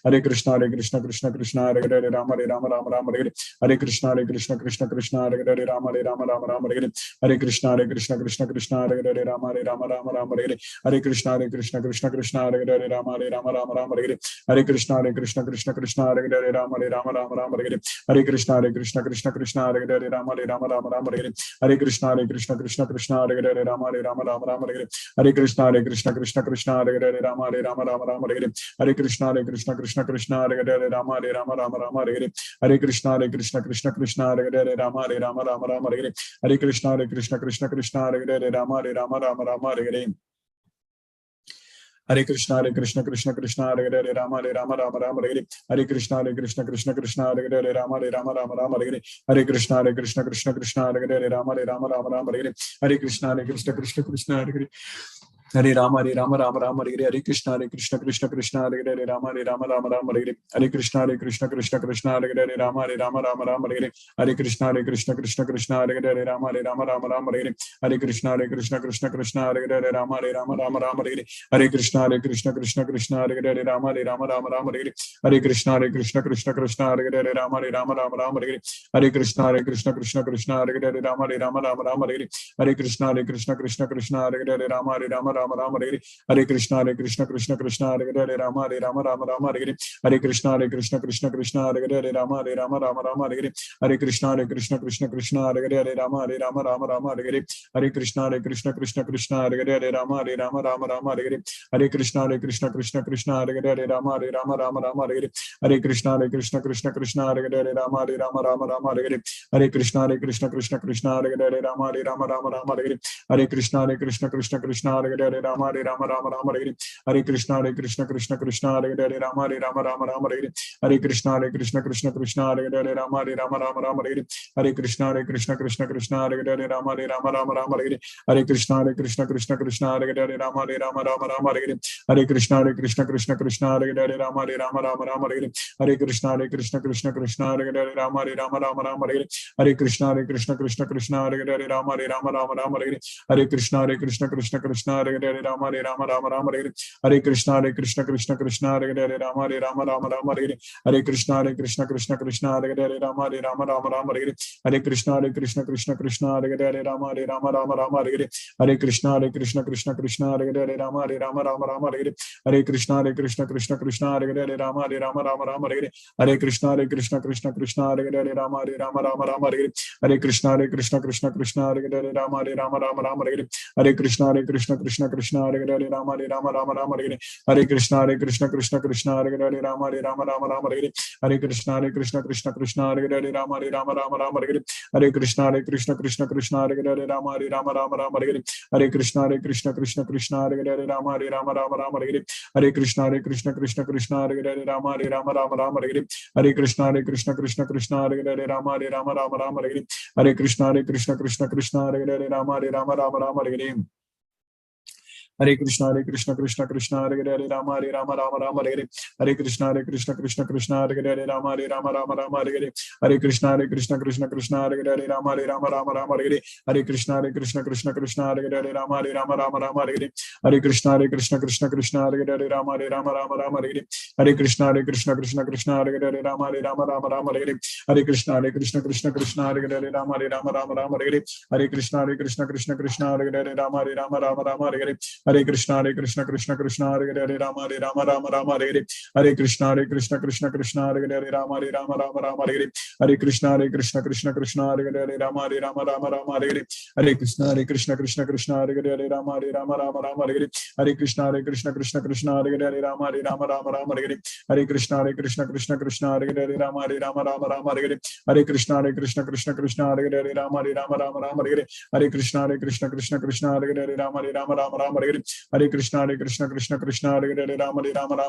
Hare Krishna Krishna Hare Rama Rama Hare Hare Krishna Krishna Hare Rama Rama Hare Hare Krishna Krishna Hare Rama Rama Hare Hare Krishna Krishna Hare Rama Rama Hare Hare Krishna Krishna Hare Rama Rama Hare Hare Krishna Krishna Hare Rama Rama Hare Hare Krishna Krishna Hare Rama Rama Hare Hare Krishna Krishna Hare Rama Rama Hare Hare Krishna Krishna Hare Rama Rama Hare Hare Krishna Krishna Hare Rama Rama Hare Hare Krishna Krishna Hare Rama Rama Hare Hare Krishna Krishna Hare Rama Rama Hare Hare Krishna Krishna Krishna Krishna Hare Hare Rama Hare Rama Rama Rama Hare Hare Hare Krishna Krishna Krishna Hare Hare Rama Hare Rama Rama Rama Hare Hare Hare Krishna Krishna Krishna Hare Hare Rama Hare Rama Rama Rama Hare Hare Hare Krishna Krishna Hare Hare Rama Hare Rama Rama Rama Hare Hare Hare Krishna Krishna Hare Hare Rama Hare Rama Rama Rama Hare Hare Hare Krishna Krishna Hare Hare Hare Rama Rama Rama Hare Hare Krishna Krishna Krishna Hare Hare Rama Hare Rama Rama Rama Hare Hare Hare Krishna Krishna Hare Hare Rama Hare Rama Rama Rama Hare Hare Hare Krishna Krishna Hare Hare Rama Hare Rama Rama Rama Hare Hare Hare Krishna Krishna Hare Hare Rama Hare Rama Rama Rama Hare Hare Hare Krishna Krishna Hare Hare Rama Hare Rama Rama Rama Hare Hare Hare Krishna Krishna Hare Hare Rama Hare Rama Rama Rama Hare Hare Hare Krishna Krishna Hare Hare Rama Hare Rama Rama Rama Hare Hare Hare Krishna Krishna Hare Hare Rama Hare Rama Rama Rama Hare Hare Hare Krishna Krishna Hare Hare Rama Hare Rama Rama Rama Hare Hare Hare Krishna Krishna Hare Hare Rama Hare Rama Rama Rama Hare Hare Hare Krishna Krishna Hare Hare Rama Hare Rama Rama Rama Hare Hare Hare Krishna Krishna Hare Hare Rama Hare Rama Rama Rama Hare Hare Hare Krishna Krishna Hare Hare Rama Hare Rama Rama Rama Hare Hare Hare Krishna Krishna Hare Hare Rama Hare Rama Rama Rama Hare Hare Hare Krishna Krishna Hare Hare Rama Hare Rama Rama Rama Hare Hare Hare Krishna Krishna Hare Hare Rama Hare Rama Rama Rama Hare Hare Hare Krishna Krishna Hare Hare Rama Hare Rama Rama Rama Hare Hare Hare Krishna Krishna Hare Hare Rama Hare Rama Rama Rama Hare Hare Hare Krishna Krishna Hare Hare Rama Hare Rama Rama Rama Hare Hare Hare Krishna Krishna Hare Hare Rama Hare Rama Rama Rama Hare Hare Hare Krishna Krishna Hare Hare Rama Hare Rama Rama Rama Hare Hare Hare Krishna Krishna Hare Hare Rama Hare Rama Rama Rama Hare Hare Hare Krishna Krishna Hare Hare Rama Hare Rama Rama Rama Hare Hare Hare Krishna Krishna Hare Hare Rama Hare Rama Rama Rama Hare Hare Hare Krishna Krishna Hare Hare Rama Hare Rama Rama Rama Hare Hare Hare Krishna Krishna Hare Hare Rama Hare Rama Rama Rama Hare Hare Hare Krishna Krishna Hare Hare Rama Hare Rama Rama Rama Hare Hare Hare Krishna Krishna Hare Hare Rama Hare Rama Rama Rama Hare Hare Hare Krishna Krishna Hare Hare Rama Hare Rama Rama Rama Hare Hare Hare Krishna Krishna Hare Hare Rama Hare Rama Rama Rama Hare Hare Hare Krishna Krishna Hare Hare Rama Hare Rama Rama Rama Hare Hare Hare Krishna Krishna Hare Hare Rama Hare Rama Rama Rama Hare Hare Hare Krishna Krishna Hare Hare Rama Hare Rama Rama Rama Hare Hare Hare Krishna Krishna Hare Hare Rama Hare Rama Rama Rama Hare Hare Hare Krishna Krishna Hare Hare Rama Hare Rama Rama Rama Hare Hare Hare Krishna Krishna Hare Hare Rama Hare Rama Rama Rama Hare Hare Hare Krishna Krishna Hare Hare Rama Hare Rama Rama Rama Hare Hare Hare Krishna Krishna Hare Hare Rama Hare Rama Rama Rama Hare Hare Hare Krishna Krishna Hare Hare Rama Hare Rama Rama Rama Hare Hare Hare Krishna Krishna Hare Hare Rama Hare Rama Rama Rama Hare Hare Hare Krishna Krishna Hare Hare Rama Hare Rama Rama Rama Hare Hare Hare Krishna Krishna Hare Hare Rama Hare Rama Rama Rama Hare Hare Hare Krishna Krishna Hare Hare Rama Hare Rama Rama Rama Hare Hare Hare Krishna Krishna Hare Hare Rama Hare Rama Rama Rama Hare Hare Hare Krishna Krishna Hare Hare Rama Hare Rama Rama Rama Hare Hare Hare Krishna Krishna Hare Hare Rama Hare Rama Rama Rama Hare Hare Hare Krishna Krishna Hare Hare Rama Hare Rama Rama Rama Hare Hare Hare Krishna Hare Hare Rama Hare Rama Rama Rama Hare Hare Hare Krishna Krishna Hare Hare Rama Hare Rama Rama Rama Hare Hare Hare Krishna Krishna Hare Hare Rama Hare Rama Rama Rama Hare Hare Hare Krishna Krishna Hare Hare Rama Hare Rama Rama Rama Hare Hare Hare Krishna Krishna Hare Hare Rama Hare Rama Rama Rama Hare Hare Hare Krishna Krishna Hare Hare Rama Hare Rama Rama Rama Hare Hare Hare Krishna Krishna Hare Hare Rama Hare Rama Rama Rama Hare Hare Hare Krishna Krishna Hare Hare Rama Hare Rama Rama Rama Hare Hare Hare Krishna Krishna Hare Hare Rama Hare Rama Rama Rama Hare Hare Hare Krishna Krishna Hare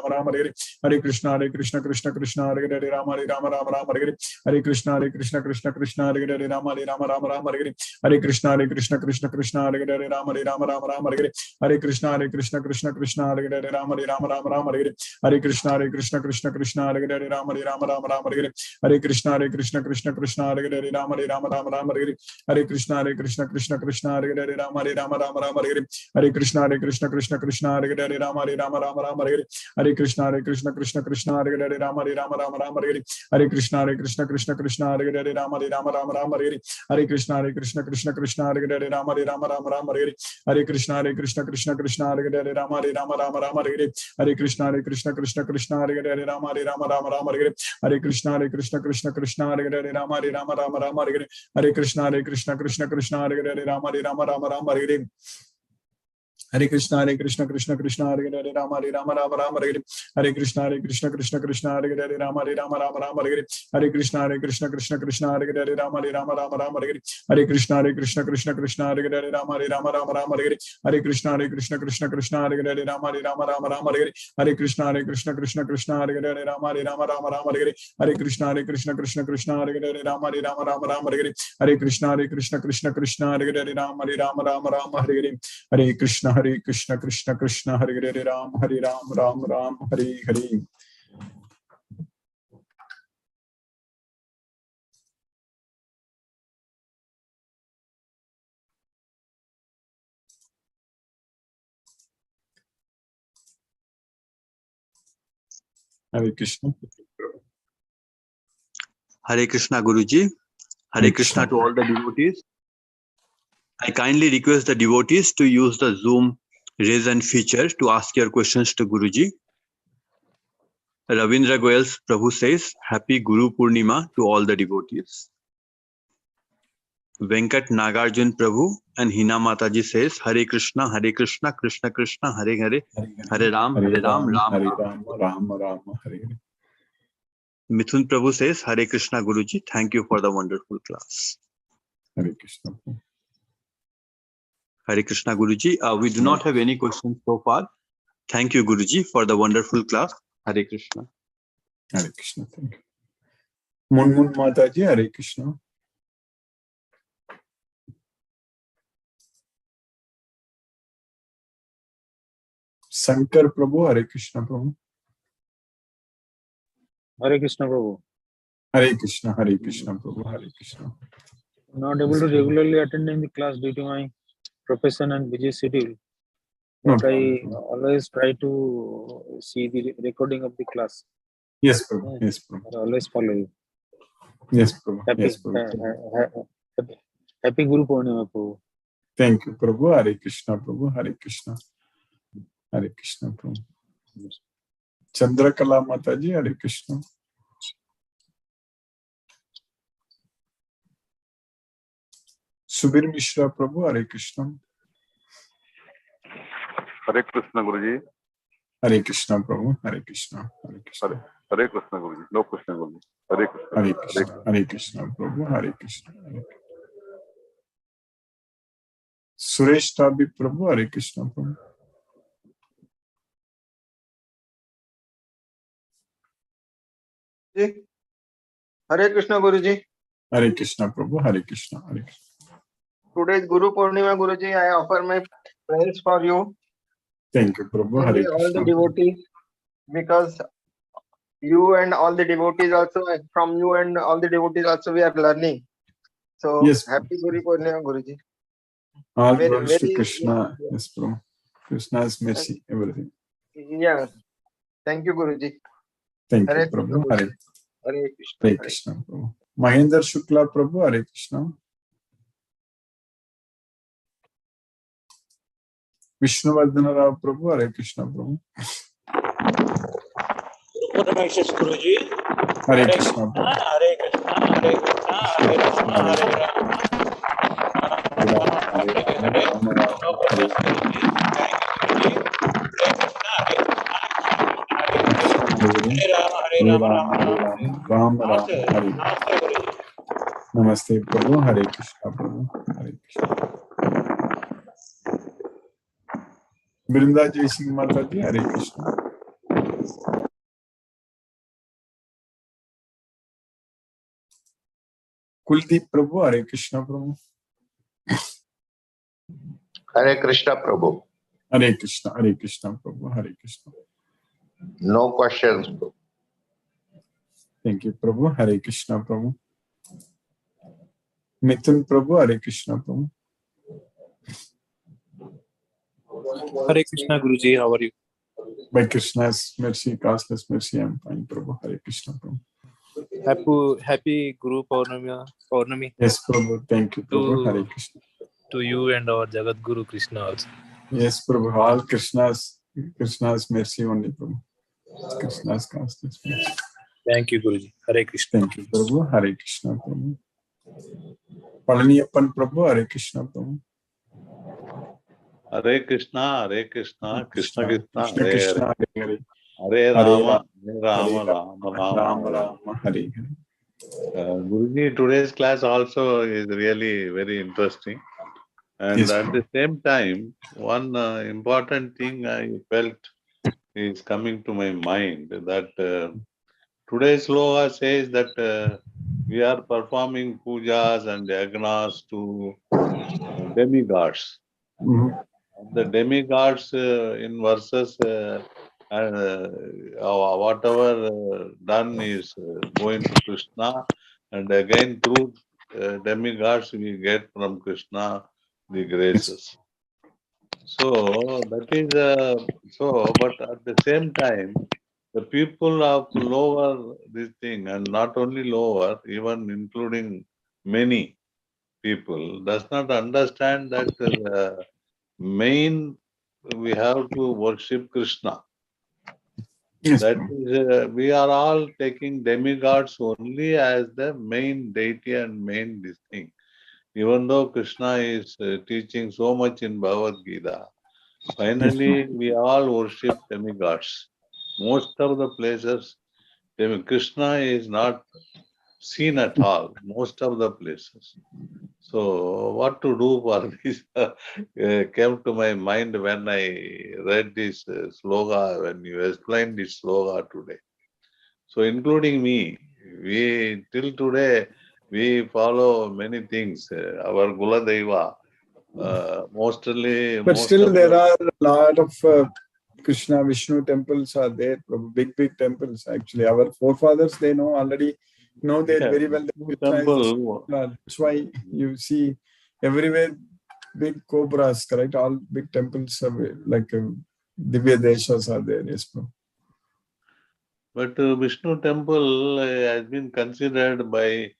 Hare Rama Hare Rama Rama Rama Hare Hare Hare Krishna Krishna Hare Hare Rama Hare Rama Rama Rama Hare Hare Hare Krishna Krishna Hare Hare Rama Hare Rama Rama Rama Hare Hare Hare Krishna Krishna Hare Hare Rama Hare Rama Rama Rama Hare Hare Hare Krishna Krishna Hare Hare Rama Hare Rama Rama Rama Hare Hare Hare Krishna Krishna Hare Hare Rama Hare Rama Rama Rama Hare Hare Hare Krishna Krishna Hare Hare Rama Hare Rama Rama Rama Hare Hare Hare Krishna Krishna Hare Hare Rama Hare Rama Rama Rama Hare Hare Hare Krishna Krishna Hare Hare Rama Hare Rama Rama Rama Hare Hare Hare Krishna Krishna Hare Hare Rama Hare Rama Rama Rama Hare Hare Hare Krishna Krishna Hare Hare Rama Hare Rama Rama Rama Hare Hare Hare Krishna Krishna Hare Hare Rama Hare Rama Rama Rama Hare Hare Hare Krishna Krishna Hare Hare Rama Hare Rama Rama Rama Hare Hare Hare Krishna Krishna Hare Hare Rama Hare Rama Rama Rama Hare Hare Hare Krishna Krishna Hare Hare Rama Hare Rama Rama Rama Hare Hare Hare Krishna Krishna Krishna Hare Hare Rama Rama Rama Hare Hare Krishna Krishna Krishna Hare Hare Rama Rama Hare Krishna Krishna Hare Hare Rama Rama Hare Krishna Krishna Hare Hare Rama Rama Hare Krishna Krishna Hare Hare Rama Rama Hare Krishna Krishna Hare Hare Rama Rama Hare Krishna Krishna Hare Hare Rama Rama Hare Krishna Krishna Hare Hare Rama Rama Hare Krishna Krishna Hare Hare Ram Ram Hare Hare. Hare Krishna. Hare Krishna Guruji. Hare Krishna to all the devotees. I kindly request the devotees to use the Zoom raise hand feature to ask your questions to Guruji. Ravindra Goyal's Prabhu says, Happy Guru Purnima to all the devotees. Venkat Nagarjun Prabhu and Hina Mataji says, Hare Krishna Krishna Krishna Hare Hare, Hare Ram Ram Hare. Mithun Prabhu says, Hare Krishna Guruji, thank you for the wonderful class. Hare Krishna. Hare Krishna Guruji, we do not have any questions so far. Thank you Guruji for the wonderful class. Hare Krishna. Hare Krishna. Thank you. Munmun Mataji, Hare Krishna. Shankar Prabhu, Hare Krishna Prabhu. Hare Krishna Prabhu. Hare Krishna Prabhu. Hare Krishna. Not able to regularly attend in the class due to my profession and busy schedule. But I always try to see the recording of the class. Yes, Prabhu. Yes, Prabhu. I always follow you. Yes, Prabhu. Happy, yes, Prabhu. Happy Guru Purnima, Prabhu. Thank you, Prabhu. Hare Krishna, Prabhu. Hare Krishna. Hare Krishna, Prabhu. Chandrakala Mataji, Hare Krishna. Subir Mishra Prabhu, Hare Krishna. Hare Krishna Guruji. Hare Krishna Prabhu. Hare Krishna. Hare Krishna. Hare Krishna Guruji. No question Guruji. Hare Krishna. Hare Krishna. Hare Krishna Prabhu. Hare Krishna. Suresh Tabi Prabhu. Hare Krishna Prabhu. Hare Krishna Guruji. Hare Krishna Prabhu. Hare Krishna. Hare Krishna. Today's Guru Purnima Guruji, I offer my prayers for you. Thank you, Prabhu. Hare All Krishna. the devotees, because you and all the devotees also, from you and all the devotees also, we are learning. So, Yes. happy Guru Purnima Guruji. All glories to Krishna. Yeah. Yes, Prabhu. Krishna's mercy, everything. Yeah. Thank you, Guruji. Thank Hare you, Prabhu. Krishna, Hare, Hare Krishna. Hare Krishna, Prabhu. Mahendra Shukla Prabhu. Hare Krishna. Vishnuvardhana Rao Prabhu. Hare Krishna, Prabhu. Guruji. Hare Krishna, Prabhu. Hare Krishna, Hare Krishna, Hare Krishna, Hare Namaste, Prabhu. Hare Krishna, Prabhu. Hare Krishna. Brinda Jai Singh Mataji. Hare Krishna. Kuldeep Prabhu. Hare Krishna, Prabhu. Hare Krishna Prabhu. Hare Krishna Prabhu. Hare Krishna. No questions. Thank you, Prabhu. Hare Krishna, Prabhu. Mithun Prabhu. Hare Krishna, Prabhu. Hare Krishna Guruji, how are you? By Krishna's mercy, causeless mercy, I am fine, Prabhu. Hare Krishna, Prabhu. Happy Guru Purnami. Yes, Prabhu. Thank you, Prabhu. Hare Krishna. To you and our Jagat Guru Krishna also. Yes, Prabhu. All Krishna's mercy only, Prabhu. Krishna's causeless mercy. Thank you, Guruji. Hare Krishna. Thank you, Prabhu. Hare Krishna, Prabhu. Palaniyappan Prabhu. Hare Krishna, Prabhu. Hare Krishna, Krishna Krishna Krishna, Krishna Hare Hare, Krishna Hare Hare Hare Hare Rama, Hare Rama Rama Hare. Rama Hare Hare. Guruji, today's class also is really very interesting. And Yes, at the same time, one important thing I felt is coming to my mind that today's sloga says that we are performing pujas and yagnas to demigods. Mhm. The demigods in verses, whatever done is going to Krishna, and again through demigods we get from Krishna the graces. So that is so, but at the same time, the people of lower this thing, and not only lower, even including many people, does not understand that main we have to worship Krishna. Yes, That is, we are all taking demigods only as the main deity and main this thing. Even though Krishna is teaching so much in Bhagavad Gita, finally we all worship demigods. Most of the places, Krishna is not seen at all, most of the places. So what to do for this came to my mind when I read this sloga, when you explained this sloga today. So including me, we till today, we follow many things. Our Gula Deva, mostly, but most still of there the, are a lot of Krishna Vishnu temples are there, big temples actually. Our forefathers, they already know that yeah, very well that Vishnu Krishna is the temple, Supreme Lord. That's why you see everywhere big cobras, correct? All big temples are like Divya Deshas are there, yes, bro. but Vishnu temple has been considered by,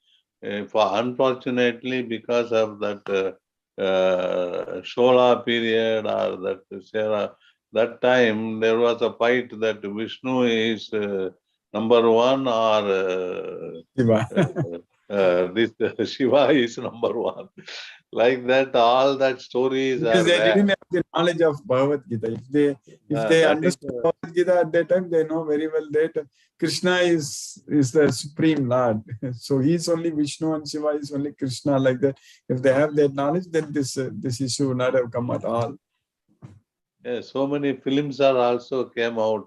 for unfortunately because of that Shola period or that Sera, that time there was a fight that Vishnu is number one or Shiva. this Shiva is number one. Like that, all that stories Because are they there. didn't have the knowledge of Bhagavad Gita. If they That is, understood Bhagavad Gita at that time, they know very well that Krishna is the supreme Lord. So he's only Vishnu and Shiva is only Krishna, like that. If they have that knowledge, then this issue would not have come at all. yeah, so many films are also came out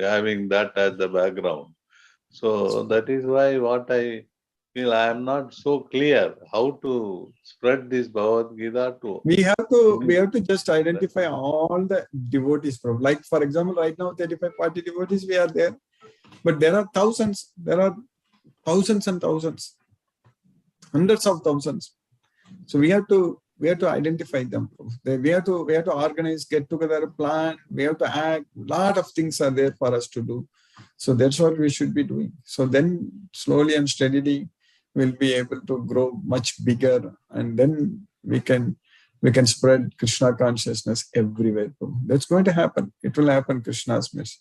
having that as the background. So that is why what I feel I am not so clear how to spread this Bhagavad Gita to. We have to just identify all the devotees from. Like for example, right now 35-40 devotees we are there, but there are thousands. There are thousands and thousands, hundreds of thousands. So we have to identify them. We have to organize, get together, plan. We have to act. A lot of things are there for us to do. So that's what we should be doing. So then slowly and steadily we'll be able to grow much bigger, and then we can spread Krishna consciousness everywhere. That's going to happen. It will happen. Krishna's mercy.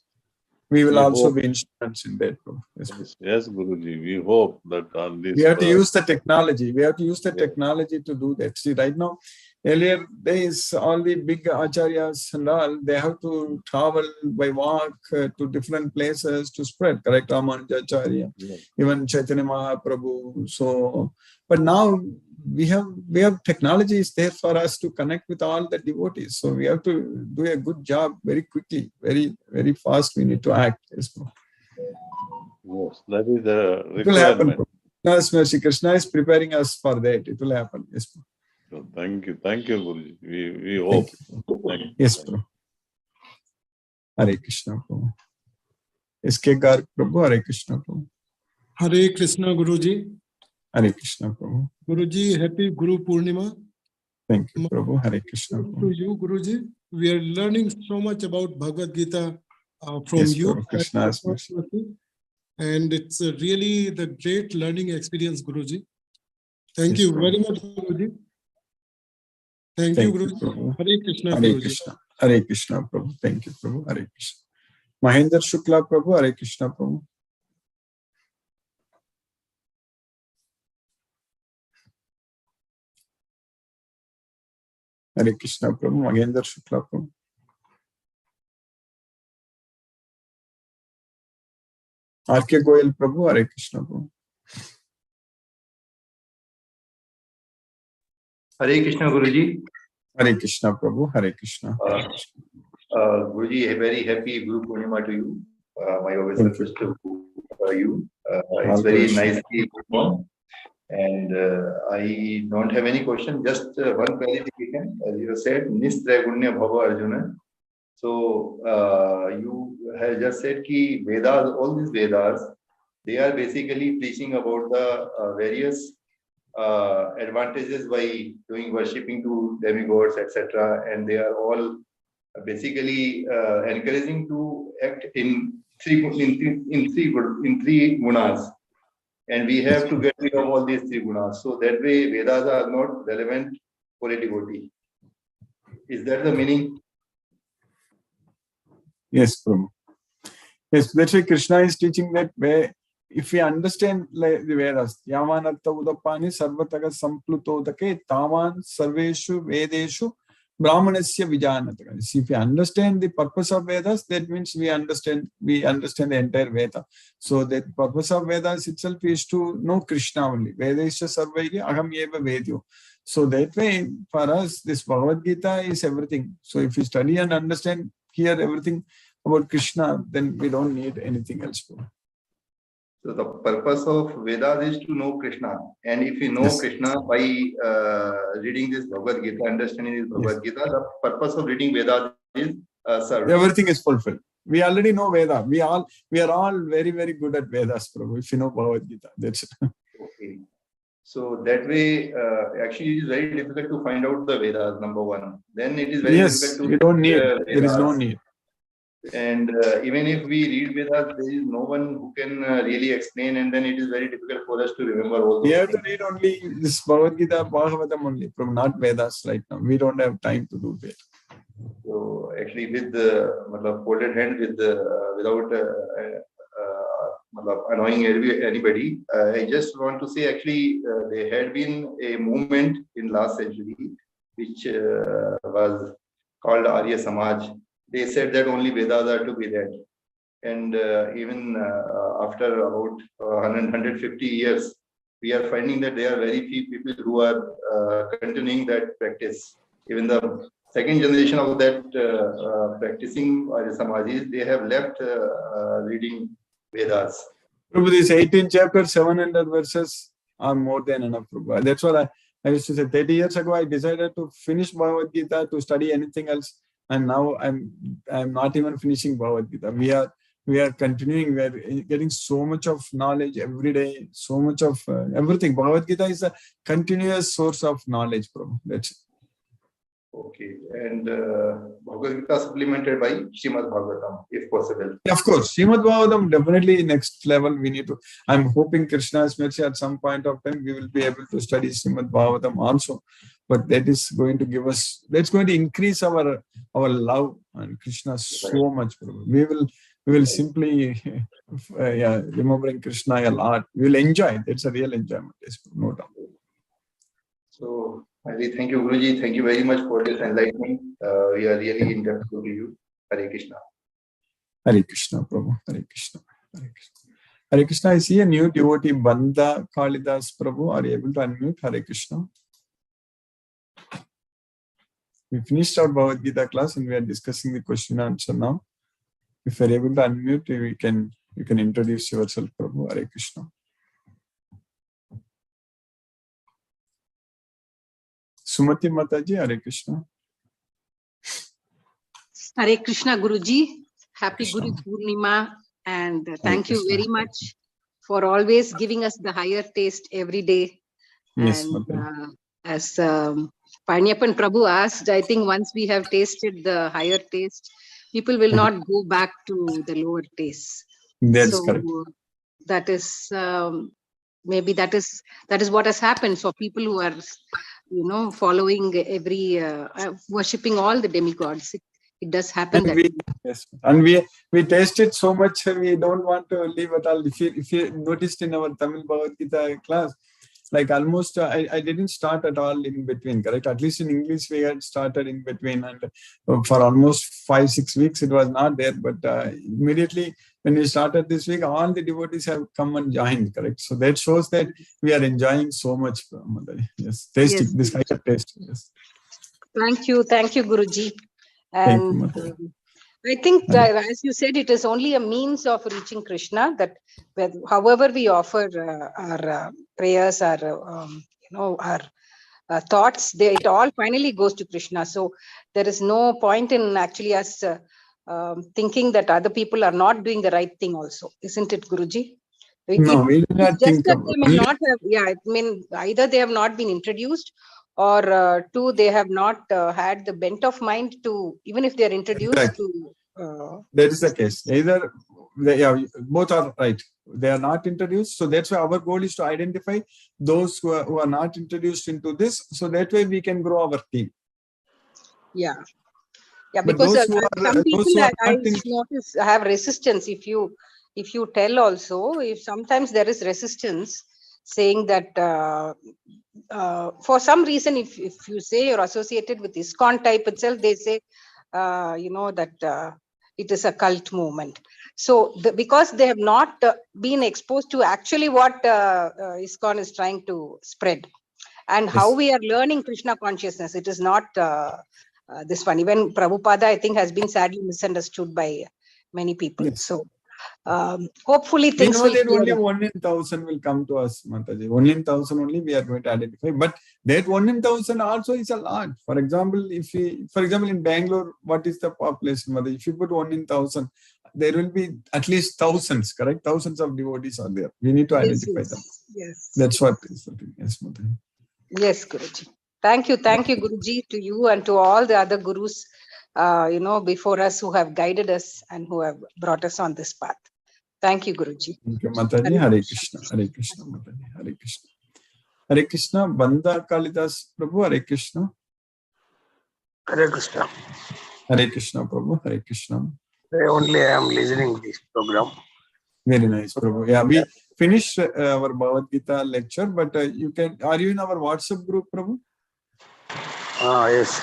We will We also hope. be instruments in that. Yes. Yes, Guruji, we hope that on this. We have to use the technology. We have to use the technology to do that. See, right now, earlier days, all the big acharyas and all, they have to travel by walk to different places to spread, correct? Ramanujacharya, even Chaitanya Mahaprabhu. So, but now we have technology is there for us to connect with all the devotees. So we have to do a good job very quickly, very, very fast. We need to act. Yes, that is the requirement. It will happen. Krishna's mercy. Krishna is preparing us for that. It will happen. Yes, bro. So thank you, Guruji. We hope. Thank you. Yes, bro. Hare Krishna, Prabhu. SK Garg Prabhu, Hare Krishna, Prabhu. Hare Krishna, Guruji. Hare Krishna, Prabhu. Guruji, happy Guru Purnima. Thank you, Prabhu. Hare Krishna, Prabhu. To you, Guruji. We are learning so much about Bhagavad Gita from Yes, you. Prabhu. Krishna's mercy. And it's really the great learning experience, Guruji. Thank you very much, Guruji. Thank you, Guruji. Prabhu. Hare Krishna, Hare Guruji. Krishna. Hare Krishna, Prabhu. Thank you, Prabhu. Hare Krishna. Mahendra Shukla, Prabhu. Hare Krishna, Prabhu. Hare Krishna Prabhu. Magendra Shukla Prabhu. R.K. Goyal Prabhu. Hare Krishna Prabhu. Hare Krishna Guruji. Hare Krishna Prabhu. Hare Krishna. Guruji, a very happy Guru Purnima to you. My obeisance to you. It's very nicely performed. And I don't have any question, just one clarification. As you said, Nistragunya Bhava Arjuna. So you have just said ki Vedas, all these Vedas, they are basically teaching about the various advantages by doing worshipping to demigods, etc. And they are all basically encouraging to act in three gunas. And we have to get rid of all these three gunas. So that way Vedas are not relevant for a devotee. Is that the meaning? Yes, Prabhu. Yes, that's why Krishna is teaching that way. If we understand the Vedas, Yamanatta Udapani Sarvataga Samplutodake Tavan Sarveshu Vedeshu Brahmanasya Vijanataka. See, if we understand the purpose of Vedas, that means we understand the entire Veda. So the purpose of Vedas itself is to know Krishna only. Vedesha Sarvaigi Aham Eva Vedyo. So that way, for us, this Bhagavad Gita is everything. So if we study and understand here everything about Krishna, then we don't need anything else. So the purpose of Vedas is to know Krishna. And if we know Krishna by reading this Bhagavad Gita, understanding this Bhagavad Gita, the purpose of reading Vedas is service. Everything is fulfilled. We already know Veda. We are all very, very good at Vedas, Prabhu. If you know Bhagavad Gita, that's it. Okay. So that way, actually, it is very difficult to find out the Vedas, number one. Then it is very difficult to... you don't need. There is no need. And even if we read Vedas, there is no one who can really explain, and then it is very difficult for us to remember all those We have to read only this Bhagavad Gita, Bhagavatam only, from not Vedas right now. We don't have time to do that. So actually, with the folded hand, without annoying anybody, I just want to say actually there had been a movement in last century which was called Arya Samaj. They said that only Vedas are to be read. And even after about 150 years, we are finding that there are very few people who are continuing that practice. Even the second generation of that practicing Arya Samajis, they have left reading Vedas. Prabhu, this 18 chapters, 700 verses are more than enough, Prabhu. That's what I used to say. 30 years ago, I decided to finish Bhagavad Gita, to study anything else. And now I'm not even finishing Bhagavad Gita. We are continuing. We are getting so much of knowledge every day. So much of everything. Bhagavad Gita is a continuous source of knowledge, Prabhu. That's it. Okay, and Bhagavad Gita supplemented by Srimad Bhagavatam, if possible. Of course, Srimad Bhagavatam definitely next level. We need to. I'm hoping Krishna's mercy at some point of time we will be able to study Srimad Bhagavatam also. But that is going to give us. That's going to increase our love and Krishna so much. We will simply remembering Krishna a lot. We will enjoy. It's a real enjoyment. No doubt. So. Thank you, Guruji. Thank you very much for this enlightenment. We are really indebted to you. Hare Krishna. Hare Krishna, Prabhu. Hare Krishna. Hare Krishna. Hare Krishna. I see a new devotee, Banda Kalidas Prabhu. Are you able to unmute? Hare Krishna. We finished our Bhagavad Gita class and we are discussing the question and answer now. If you are able to unmute, you can introduce yourself, Prabhu. Hare Krishna. Sumati Mataji, Hare Krishna. Hare Krishna, Guruji. Happy Guru Purnima, and thank you very much for always giving us the higher taste every day. Yes, and as Panyapan Prabhu asked, I think once we have tasted the higher taste, people will not go back to the lower taste. That's correct. That is maybe that is what has happened for people who are following every worshipping all the demigods. It does happen. And we taste it so much we don't want to leave at all. If you noticed in our Tamil Bhagavad Gita class, like almost I didn't start at all in between, correct? At least in English we had started in between, and for almost 5-6 weeks it was not there. But immediately when we started this week, all the devotees have come and joined, correct? So that shows that we are enjoying so much. Yes, tasting this higher taste. Yes. Thank you, Guruji. Thank you, And Mataji. I think that, as you said, it is only a means of reaching Krishna. That however we offer our prayers, our our thoughts, it all finally goes to Krishna. So there is no point in actually us thinking that other people are not doing the right thing. Also, isn't it, Guruji? No, we do not just think that about they may not have. Yeah, I mean, either they have not been introduced, or two, they have not had the bent of mind to, even if they are introduced to. That is the case. Either both are right. They are not introduced. So that's why our goal is to identify those who are not introduced into this. So that way we can grow our team. Yeah. Yeah, But because those some people I not notice have resistance. If you tell also, if sometimes there is resistance, saying that for some reason, if you say you're associated with ISKCON type itself, they say that it is a cult movement. So because they have not been exposed to actually what ISKCON is trying to spread, and how we are learning Krishna consciousness, it is not this one. Even Prabhupada, I think, has been sadly misunderstood by many people. Yes. So hopefully we things know will that clear only up. 1 in 1,000 will come to us, Mataji. 1 in 1,000 only we are going to identify. But that 1 in 1,000 also is a lot. For example, in Bangalore, what is the population, Mataji? If you put 1 in 1,000, there will be at least thousands, correct? Thousands of devotees are there. We need to identify them. Yes. That's what is the thing. Yes, Mataji. Yes, Guruji. Thank you, Guruji, to you and to all the other gurus, before us, who have guided us and who have brought us on this path. Thank you, Guruji. Thank you, Mataji. Hare Krishna. Hare Krishna, Mataji. Hare Krishna. Hare Krishna. Banda Kalidas Prabhu. Hare Krishna. Hare Krishna. Hare Krishna, Prabhu. Hare Krishna. Only I am listening this program. Very nice, Prabhu. Yeah, we finished our Bhagavad Gita lecture, but are you in our WhatsApp group, Prabhu? Yes.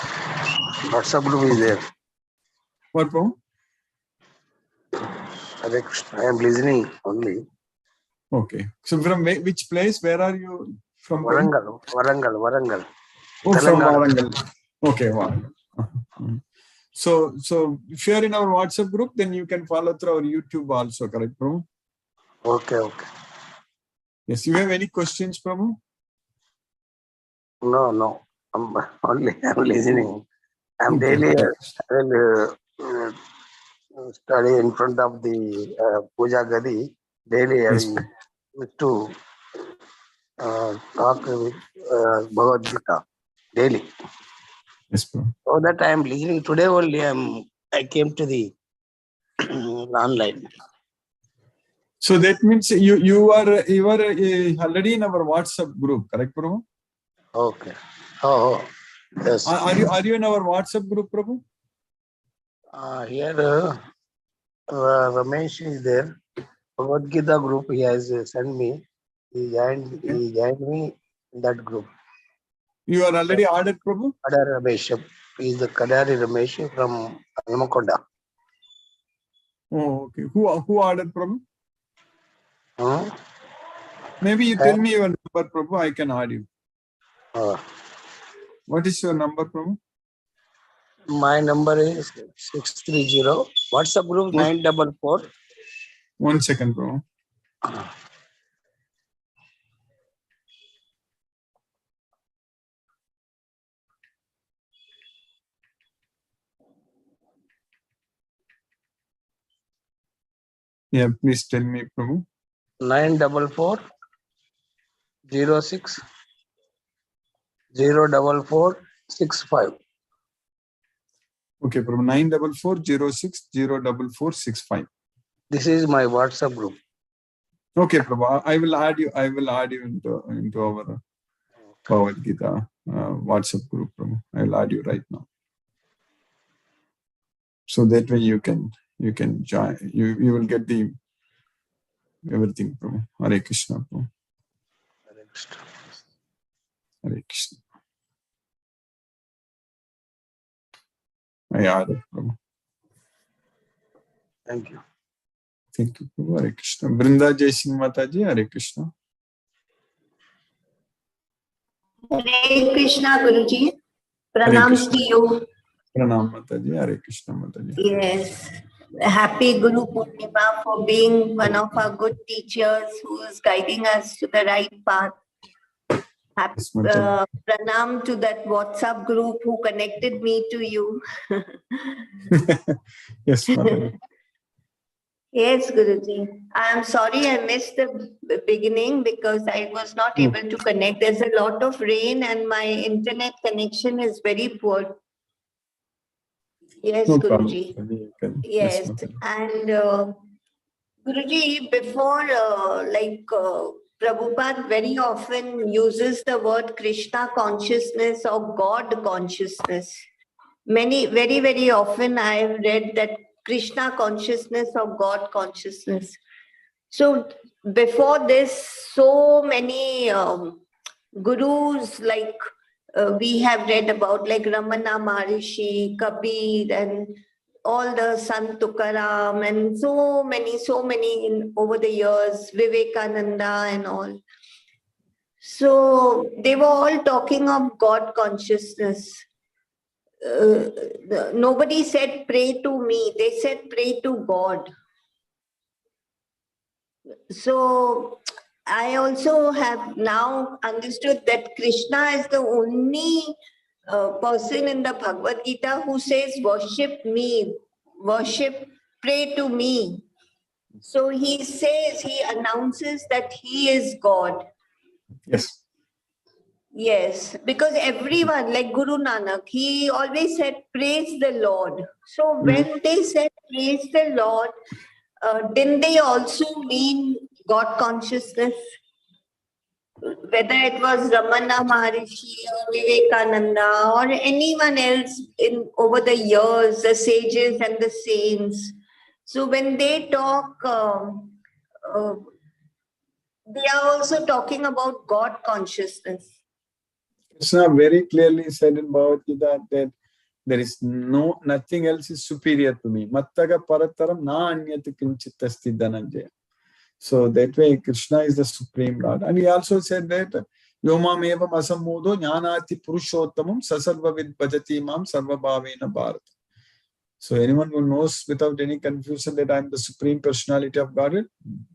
WhatsApp group is there. What, Prabhu? Hare Krishna. I am listening only. Okay. So from which place? Where are you from? Warangal. Oh, from Warangal. Okay, Warangal. So if you are in our WhatsApp group, then you can follow through our YouTube also, correct, Prabhu? Okay. Yes, you have any questions, Prabhu? No. I'm listening. I'm daily study in front of the Puja Gadi. Daily I used to talk with Bhagavad Gita daily. Yes, Prabhu. So that I am listening. Today only I came to the online. So that means you are already in our WhatsApp group, correct, Prabhu? Okay. Oh, yes. Are you in our WhatsApp group, Prabhu? Here Ramesh is there. Bhagavad Gita group he has sent me. He joined me in that group. You are already ordered, Prabhu? Kadari Ramesh. He is the Kadari Ramesh from Almakonda. Oh, okay. Who ordered, Prabhu? Hmm? Maybe you tell me your number, Prabhu. I can add you. What is your number, Prabhu? My number is 630. WhatsApp group 944. 1 second, Prabhu. Yeah, please tell me, Prabhu. 944 06 044 65. Okay, Prabhu. 944 06 044 65. This is my WhatsApp group. Okay, Prabhu. I will add you into our Bhagavad Gita WhatsApp group, Prabhu. I will add you right now. So that way you can join. You will get the everything, Prabhu. Hare Krishna, Prabhu. Hare Krishna. Hare Krishna. Ayada Prabhu. Thank you. Thank you, Prabhu. Hare Krishna. Brinda Jai Singh Mataji, Hare Krishna. Hare Krishna, Guruji. Hare Pranam Krishna. to you. Pranam Mataji, Hare Krishna Mataji. Yes. Happy Guru Purnima for being one of our good teachers who is guiding us to the right path. Happy, Yes, Mataji. pranam to that WhatsApp group who connected me to you. Yes, Mataji. Yes, Guruji. I am sorry I missed the beginning because I was not able to connect. There's a lot of rain and my internet connection is very poor. Yes, No problem. Guruji. Yes, Yes, Mataji. and Guruji, before Prabhupada very often uses the word Krishna consciousness or God consciousness. Very often I have read that Krishna consciousness or God consciousness. So before this, so many gurus like we have read about, like Ramana Maharishi, Kabir, and all the Sant Tukaram, and so many over the years, Vivekananda and all. So they were all talking of God consciousness. Nobody said pray to me, they said pray to God. So I also have now understood that Krishna is the only person in the Bhagavad Gita who says worship me, worship, pray to me. So he says, he announces that he is God. Yes. Yes, because everyone, like Guru Nanak, he always said praise the Lord. So when they said praise the Lord, didn't they also mean God consciousness? Whether it was Ramana Maharishi or Vivekananda or anyone else in over the years, the sages and the saints. So when they talk, they are also talking about God consciousness. Krishna very clearly said in Bhagavad Gita that there is nothing else is superior to me. Mattaga parataram na anyat kinchit asti dhananjaya. So that way Krishna is the supreme Lord. And he also said that Yomam evam asammodo jnanati purushottamam sasarva vid bhajati mam sarva bhavena bharata. So anyone who knows without any confusion that I am the supreme personality of Godhead,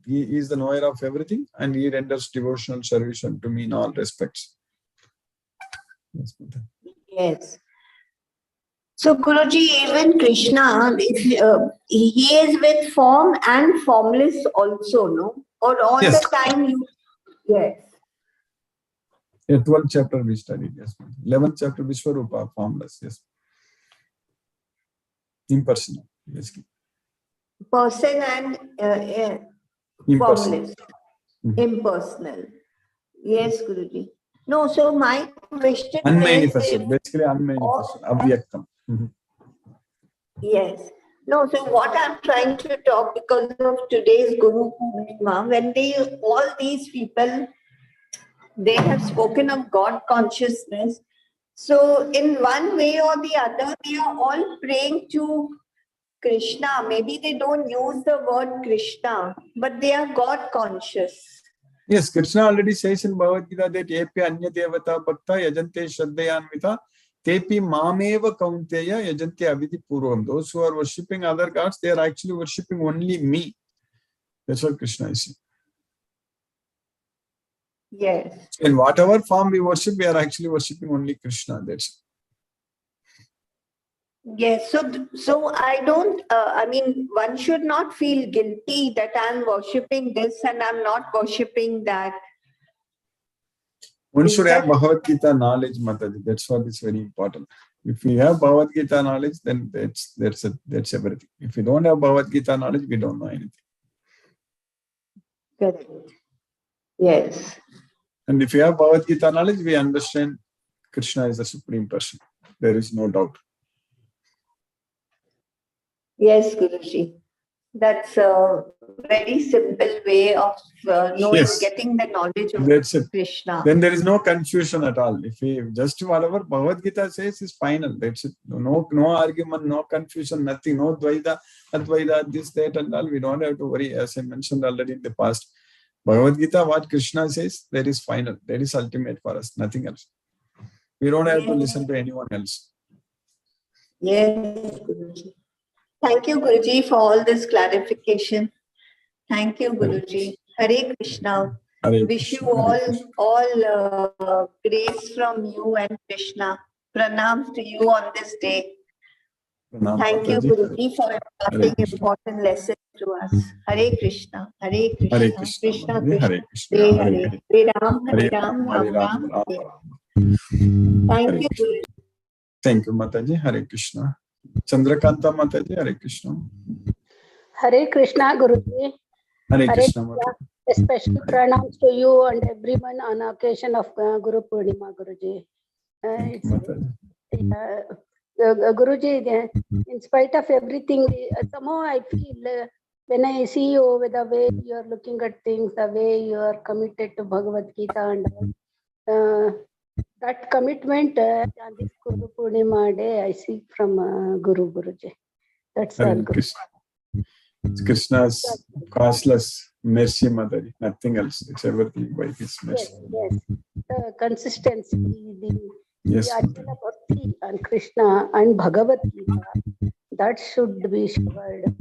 he is the knower of everything and he renders devotional service unto me in all respects. Yes. So Guruji, even Krishna, he is with form and formless also, no? Or all Yes. the time you, yes. Yeah, 12th chapter we studied, yes. 11th chapter Vishwarupa, formless, yes. Impersonal, basically. Person and Impersonal. formless, impersonal. Yes, Guruji. No, so my question Unmanifested, is, basically unmanifested, avyaktam. yes. No, so what I'm trying to talk, because of today's Guru Purnima, when all these people, they have spoken of God consciousness. So in one way or the other, they are all praying to Krishna. Maybe they don't use the word Krishna, but they are God conscious. Yes, Krishna already says in Bhagavad Gita that Epi Anya Devata Bhakta Yajante Shraddhayanvita Tepi Mameva Kaunteya Yajante Aviti Purvam. Those who are worshipping other gods, they are actually worshipping only me. That's what Krishna is saying. Yes. In whatever form we worship, we are actually worshipping only Krishna. That's it. Yes, so I don't, I mean, one should not feel guilty that I'm worshipping this and I'm not worshipping that. One should have Bhagavad Gita knowledge, Mataji. That's what is very important. If we have Bhagavad Gita knowledge, then that's everything. If we don't have Bhagavad Gita knowledge, we don't know anything. Correct. Yes. And if we have Bhagavad Gita knowledge, we understand Krishna is the supreme person. There is no doubt. Yes, Guruji. That's a very simple way of knowing, Yes. getting the knowledge of That's it. Krishna. Then there is no confusion at all. If we just whatever Bhagavad Gita says is final. That's it. No argument, no confusion, nothing. No Dvaita, Advaita, this, that, and all. We don't have to worry. As I mentioned already in the past, Bhagavad Gita, what Krishna says, that is final. That is ultimate for us. Nothing else. We don't have to listen to anyone else. Yes, Guruji. Thank you, Guruji, for all this clarification. Thank you, Guruji. Hare Krishna. Hare Wish Krishna, you Hare Krishna. all grace from you and Krishna. Pranams to you on this day. Pranam, Thank you, Mataji. Guruji, for imparting important lessons to us. Hare Krishna. Hare Krishna. Hare Krishna, Krishna Mataji. Krishna. Hare Krishna. Hare Hare Hare. Hare. Hare Ram. Hare Hare Ram. Ram, Hare Ram Ram, Ram. Ram Hare. Ram. Thank Hare you, Krishna. Guruji. Thank you, Mataji. Hare Krishna. Chandrakanta Mataji, Hare Krishna. Hare Krishna, Guruji. Hare Hare Krishna, Krishna. Mataji. Especially pranams to you and everyone on occasion of Guru Purnima, Guruji. Thank you, Mataji. Guruji, in spite of everything, somehow I feel when I see you with the way you are looking at things, the way you are committed to Bhagavad Gita and that commitment on this Guru Purnima day, I seek from Guruji. That's all, Hare Guru. Krishna. It's Krishna's costless mercy, Mataji. Nothing else. It's everything by His mercy. Yes, yes. The consistency, the Yes, Arjuna Bhakti and Krishna and Bhagavad Gita, that should be showered.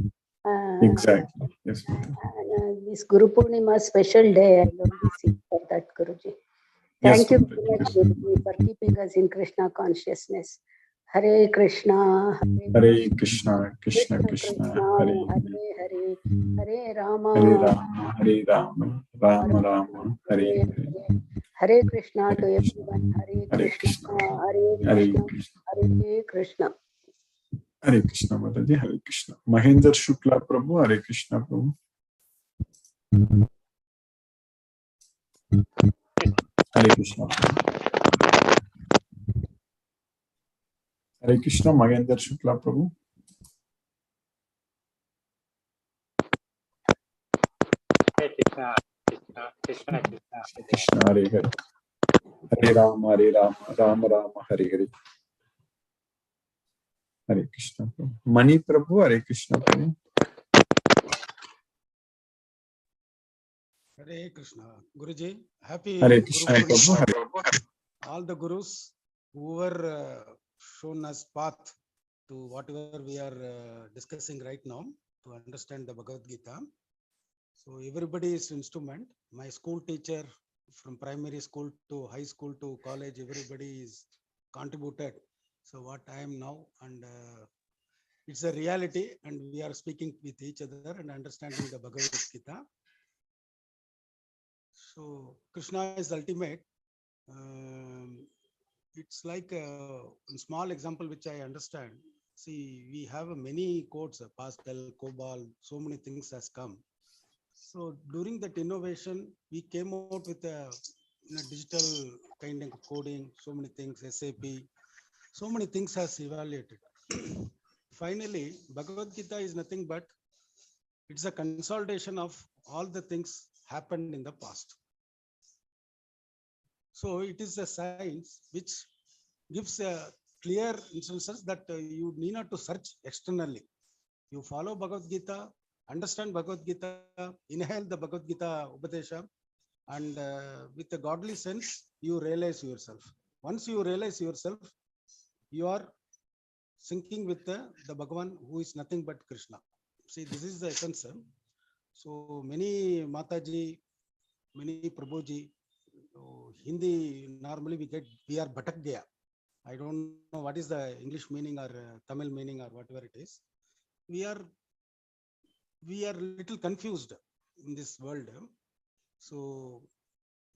Exactly. Yes, Mataji. This Guru Purnima special day, I only seek for that, Guruji. Yes, Thank you Mataji. very much, Guruji, for keeping us in Krishna consciousness. Hare Krishna, Hare Krishna, Krishna Krishna Krishna, Krishna, Hare Hare Hare, Hare Hare Rama, Rama, Hare Rama, Rama Rama, Hare Hare Hare. Hare. Hare Krishna to Hare Krishna, everyone. Hare Hare Krishna, Krishna, Hare Hare Krishna, Krishna, Hare Krishna. Hare Krishna, Mataji, Hare Krishna. Mahendra Shukla Prabhu, Hare Krishna Prabhu. Hare Krishna. Hare Krishna, Mahendra Shukla Prabhu. Hare Krishna, Krishna, Krishna, Krishna. Krishna, Hare Hare. Hare Rama, Hare Rama, Rama Rama, Hare Hare. Hare Krishna Prabhu. Mani Prabhu, Hare Krishna Prabhu. Hare Krishna. Guruji, happy Hare Guru Krishna Prabhu. Purnima. Hare. All the Gurus who were shown us path to whatever we are discussing right now to understand the Bhagavad Gita. So everybody is instrument. My school teacher from primary school to high school to college, everybody is contributed. So what I am now, and it's a reality, and we are speaking with each other and understanding the Bhagavad Gita. So Krishna is ultimate. It's like a small example which I understand. See, we have many codes, Pascal, COBOL, so many things has come. So during that innovation, we came out with a digital kind of coding, so many things, SAP, so many things has evaluated. Finally, Bhagavad Gita is nothing but it's a consolidation of all the things happened in the past. So it is a science which gives a clear instances that you need not to search externally. You follow Bhagavad Gita, understand Bhagavad Gita, inhale the Bhagavad Gita Upadesha, and with a godly sense, you realize yourself. Once you realize yourself, you are syncing with the Bhagavan who is nothing but Krishna. See, this is the essence. So many Mataji, many Prabhuji, Hindi, normally we are Bhatak Gaya. I don't know what is the English meaning or Tamil meaning or whatever it is. We are little confused in this world. So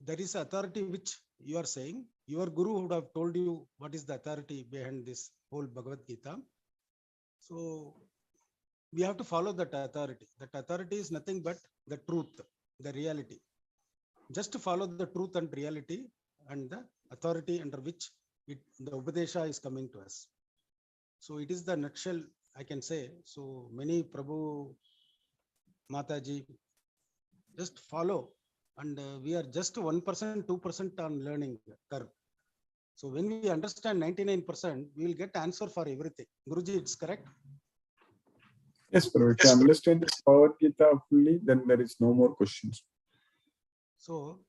there is authority which you are saying. Your guru would have told you what is the authority behind this whole Bhagavad Gita. So we have to follow that authority. That authority is nothing but the truth, the reality. Just to follow the truth and reality and the authority under which the Upadesha is coming to us. So it is the nutshell, I can say. So many Prabhu Mataji. Just follow, and we are just 1%, 2% on learning curve. So when we understand 99%, we will get answer for everything. Guruji, it's correct? Yes, Prabhu. If you understand the Bhagavad Gita fully, then there is no more questions. So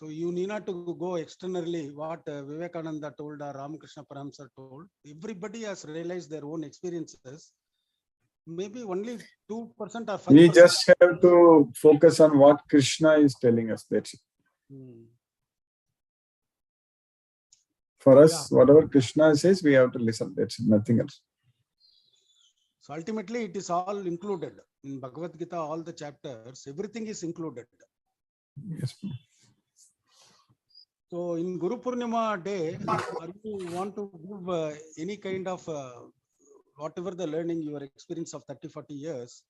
you need not to go externally what Vivekananda told or Ramakrishna Paramsa told. Everybody has realized their own experiences. Maybe only 2% or 5%. We just have to focus on what Krishna is telling us. That's it. For us, whatever Krishna says, we have to listen. That's it, nothing else. So ultimately, it is all included in Bhagavad Gita. All the chapters, everything is included. Yes. So in Guru Purnima day, are you want to give any kind of whatever the learning, your experience of 30-40 years,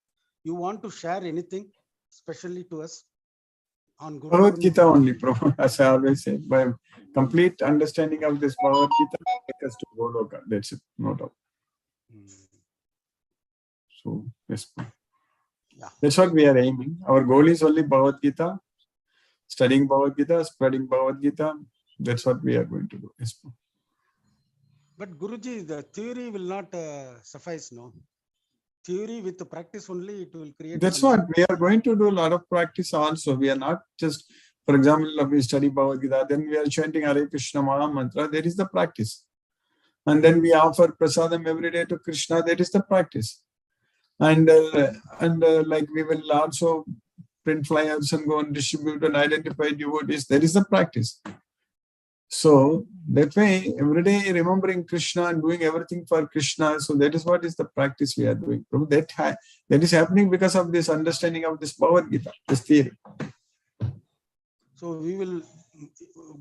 you want to share anything specially to us on Guru Bhagavad Gita Purnima? only, Prabhu, as I always say. By complete understanding of this Bhagavad Gita, take us to Goloka. That's it, no doubt. So, yes. That's what we are aiming. Our goal is only Bhagavad Gita, studying Bhagavad Gita, spreading Bhagavad Gita. That's what we are going to do. Yes. But Guruji, the theory will not suffice, no? Theory with the practice only, it will create. That's what we are going to do. A lot of practice also. We are not just, for example, if we study Bhagavad Gita, then we are chanting Hare Krishna Maha mantra. That is the practice. And then we offer prasadam every day to Krishna. That is the practice. And like we will also print flyers and go and distribute and identify devotees. That is the practice. So that way, every day remembering Krishna and doing everything for Krishna. So that is what is the practice we are doing. That is happening because of this understanding of this Bhagavad Gita, this theory. So we will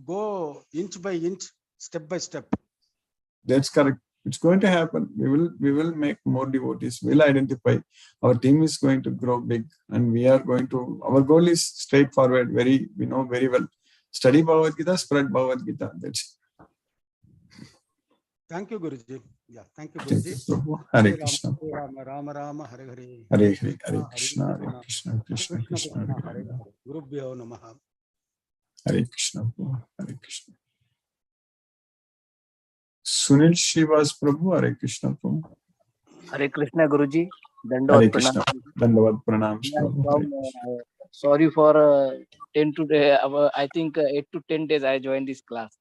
go inch by inch, step by step. That's correct. It's going to happen. We will make more devotees. We'll identify. Our team is going to grow big, and we are going to. Our goal is straightforward. We know very well. Study Bhagavad Gita, spread Bhagavad Gita. That's it. Thank you, Guruji. Yeah, thank you, Guruji. Thank you, Prabhu. Hare Krishna. Rama Rama, Hare Hare. Hare Hare, Hare Krishna, Hare Krishna, Krishna Krishna, Hare Hare. Gurubhyo Namaha. Hare Krishna, Prabhu. Hare Krishna. Sunil Srivas Prabhu, Hare Krishna, Prabhu. Hare Krishna, Guruji. Hare Krishna. Dandavad Pranams, Prabhu. Sorry for 10 to I think 8 to 10 days I joined this class.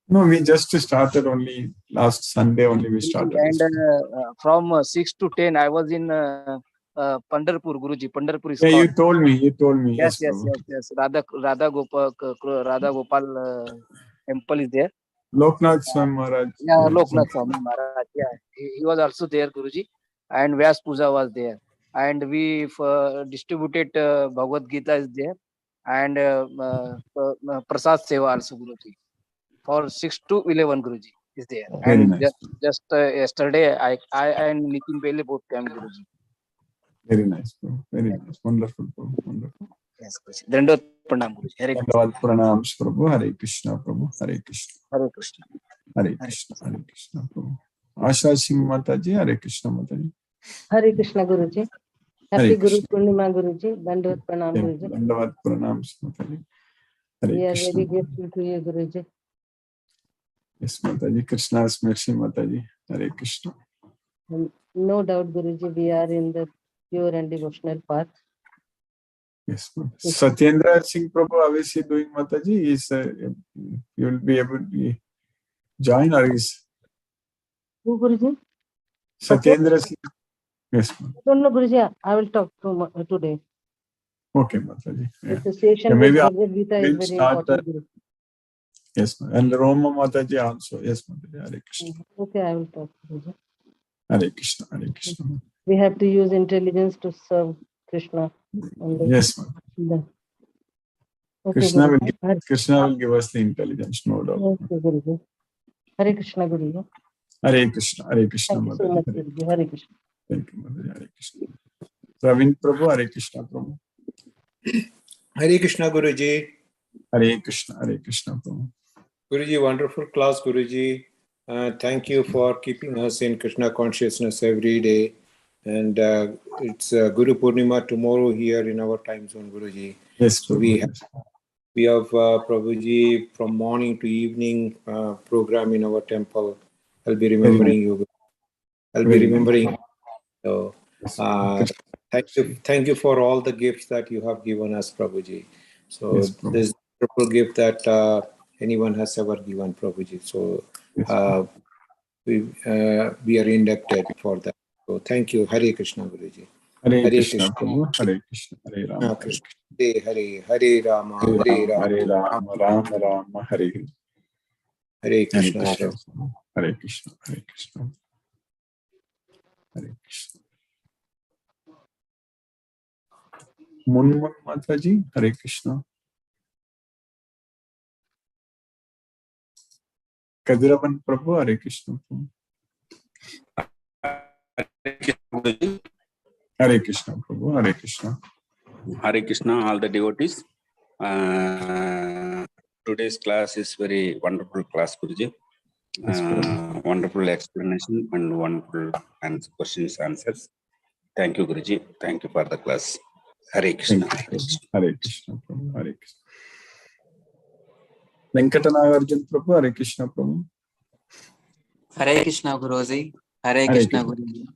No, we just started only last Sunday. Only we started. And from 6 to 10, I was in Pandharpur, Guruji. Pandharpur is. Yeah, you told me. Yes. Radha Gopal temple is there. Loknath Swami Maharaj. Yeah, Loknath Swami Maharaj. Yeah, he was also there, Guruji. And Vyas Puja was there. And we distributed Bhagavad Gita is there. And Prasad Seva also, Guruji. For 6 to 11, Guruji is there. Very And nice. just yesterday, I and Nitin Pele both came, Guruji. Very nice, bro. Very nice. Wonderful, bro. Wonderful. Yes, Guruji. Dandavad Pranam, Guruji. Hare Krishna. Dandavad Pranams, Prabhu. Hare Krishna, Prabhu. Hare Krishna. Hare Krishna. Hare Krishna. Hare Krishna, Prabhu. Asha Singh Mataji. Hare Krishna, Mataji. Hare Krishna, Guruji. Happy Guru Purnima, Guruji. Dandavad Pranam, Guruji. Dandavad Pranams, Mataji. Hare We are Krishna. very grateful to you, Guruji. Yes, Mataji. Krishna's mercy, Mataji. Hare Krishna. And no doubt, Guruji, we are in the pure and devotional path. Yes, Satyendra Singh Prabhu, how is he doing, Mataji? Is you will be able to join, or is Who, Guruji? Satyendra Singh? Yes, I don't know, Guruji. I will talk to today. okay, Mataji. Yeah. The session Yeah, with maybe Bhagavad Gita we'll is very start important, Guru. yes, and Roma Mataji also. Yes, Mataji. Hare Krishna. Okay, I will talk, Guruji. Hare Krishna. Hare Krishna. We have to use intelligence to serve Krishna. Yes, Mataji. Okay, Krishna Guruji. will give us the intelligence, no doubt. Okay, Guruji. Hare Krishna, Guruji. Hare Krishna. Hare Krishna, Thank you so Mataji. much, Hare Guruji. Hare Krishna. Thank you, Mataji. Hare Krishna. Praveen Prabhu, Hare Krishna, Prabhu. Hare Krishna, Guruji. Hare Krishna. Hare Krishna, Prabhu. Guruji, wonderful class, Guruji. Thank you for keeping us in Krishna consciousness every day. and it's Guru Purnima tomorrow here in our time zone, Guruji. Yes, So Prabhu. we have Prabhuji from morning to evening program in our temple. I'll be remembering you. I'll be Very remembering. So Yes, thank you for all the gifts that you have given us, Prabhuji. So Yes, Prabhu. this is a triple gift that anyone has ever given, Prabhuji. So we are indebted for that. So thank you, Hare Krishna, Guruji. Hare Krishna, Prabhu. Hare Krishna, Hare Rama, Hare Krishna. Hare Hare Rama, Hare Rama, Hare Rama, Rama Rama, Hare Hare. Hare Krishna. Hare Krishna, Hare Krishna, Hare Krishna, Hare Krishna. Munmun Mataji, Hare Krishna. Kadiravan Prabhu, Hare Krishna. Hare Krishna, Prabhu, Hare Krishna. Hare Krishna, all the devotees. Today's class is very wonderful class, Guruji. Wonderful explanation and wonderful questions, answers. Thank you, Guruji. Thank you for the class. Hare Krishna. Hare Krishna, Hare Krishna, Prabhu, Hare Krishna. Venkatanagarjan Prabhu, Hare Krishna, Prabhu. Hare Krishna, Guruji. Hare Krishna, Guruji.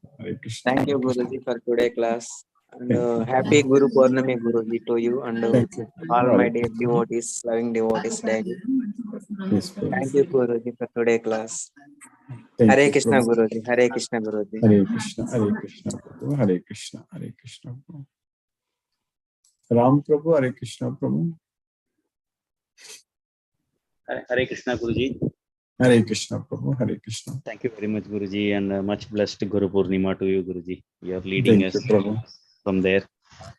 Thank you, Guruji, for today class. And happy Guru Purnami, Guruji, to you and all my dear devotees, loving devotees daily. Thank you, Guruji, for today class. Hare Krishna, Guruji. Hare Krishna, Guruji. Hare Krishna, Hare Krishna, Prabhu, Hare Krishna, Hare Krishna, Prabhu. Ram Prabhu, Hare Krishna, Prabhu. Hare Krishna, Guruji. Hare Krishna, Prabhu, Hare Krishna. Thank you very much, Guruji, and much blessed Guru Purnima to you, Guruji. You are leading us from there.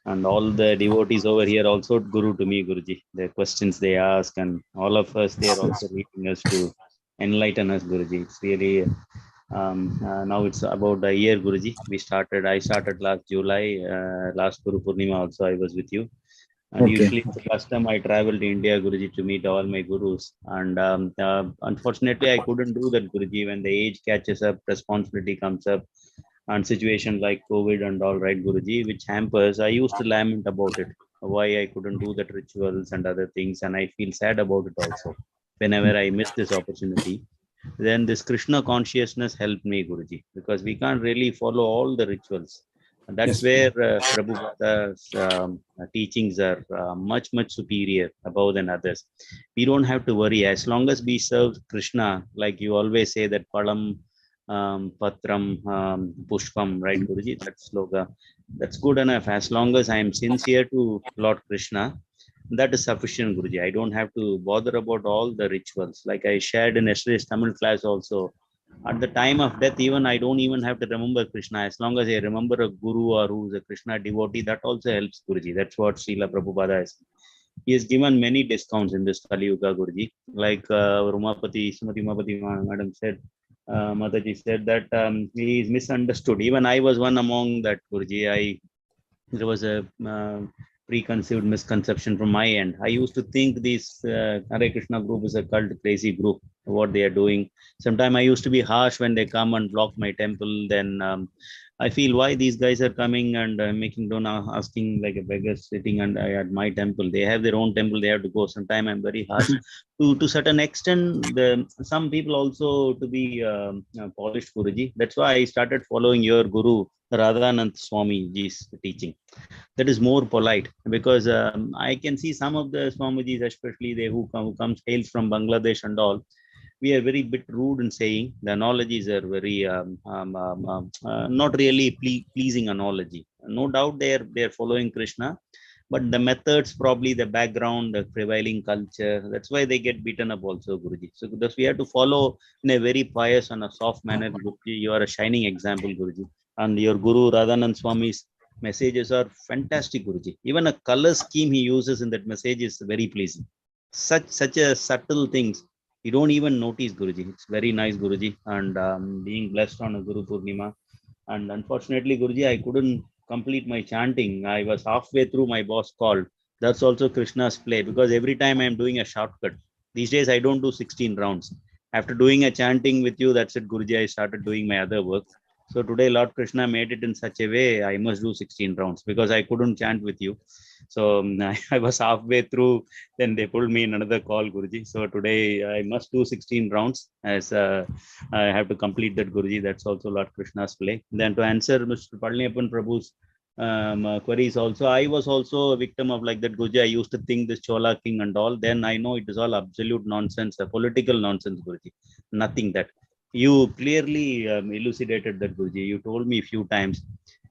And all the devotees over here also Guru to me, Guruji. The questions they ask and all of us, they are also leading us to enlighten us, Guruji. It's really, now it's about a year, Guruji. I started last July, last Guru Purnima also I was with you. And usually it's the last time I travel to India, Guruji, to meet all my gurus. And unfortunately, I couldn't do that, Guruji. When the age catches up, responsibility comes up, and situation like COVID and all, right, Guruji, which hampers, I used to lament about it, why I couldn't do that rituals and other things. And I feel sad about it also. Whenever I miss this opportunity, then this Krishna consciousness helped me, Guruji, because we can't really follow all the rituals. And that's where Prabhupada's teachings are much superior above than others. We don't have to worry as long as we serve Krishna, like you always say that Palam, Patram, Pushpam, right, Guruji? That sloga. That's good enough. As long as I am sincere to Lord Krishna, that is sufficient, Guruji. I don't have to bother about all the rituals. Like I shared in yesterday's Tamil class also. At the time of death, even I don't even have to remember Krishna. As long as I remember a guru or who's a Krishna devotee, that also helps, Guruji. That's what Srila Prabhupada is. He has given many discounts in this Kali Yuga, Guruji. Like Srimati Umapati Madam said, Mataji said that he is misunderstood. Even I was one among that, Guruji. There was a preconceived misconception from my end. I used to think this Hare Krishna group is a cult crazy group, what they are doing. Sometimes I used to be harsh when they come and block my temple. Then I feel why these guys are coming and making asking like a beggar sitting and at my temple. They have their own temple, they have to go. Sometimes I'm very harsh. To certain extent, some people also to be polished, Guruji. That's why I started following your Guru, Radhanand Swamiji's teaching. That is more polite, because I can see some of the Swamijis, especially they who comes hails from Bangladesh and all, we are very bit rude in saying the analogies are very not really pleasing analogy. No doubt they are following Krishna, but the methods, probably the background, the prevailing culture, that's why they get beaten up also, Guruji. So thus we have to follow in a very pious and a soft manner, Guruji. You are a shining example, Guruji. And your Guru Radhanand Swami's messages are fantastic, Guruji. Even a color scheme he uses in that message is very pleasing. Such a subtle things you don't even notice, Guruji. It's very nice, Guruji. And being blessed on a Guru Purnima. And unfortunately, Guruji, I couldn't complete my chanting. I was halfway through, my boss called. That's also Krishna's play, because every time I'm doing a shortcut. These days I don't do 16 rounds. After doing a chanting with you, that's it, Guruji, I started doing my other work. So today Lord Krishna made it in such a way I must do 16 rounds because I couldn't chant with you. So I was halfway through, then they pulled me in another call, Guruji. So today I must do 16 rounds as I have to complete that, Guruji. That's also Lord Krishna's play. Then to answer Mr. Palniappan Prabhu's queries also, I was also a victim of like that, Guruji. I used to think this Chola king and all. Then I know it is all absolute nonsense, political nonsense, Guruji. Nothing that. You clearly elucidated that, Guruji. You told me a few times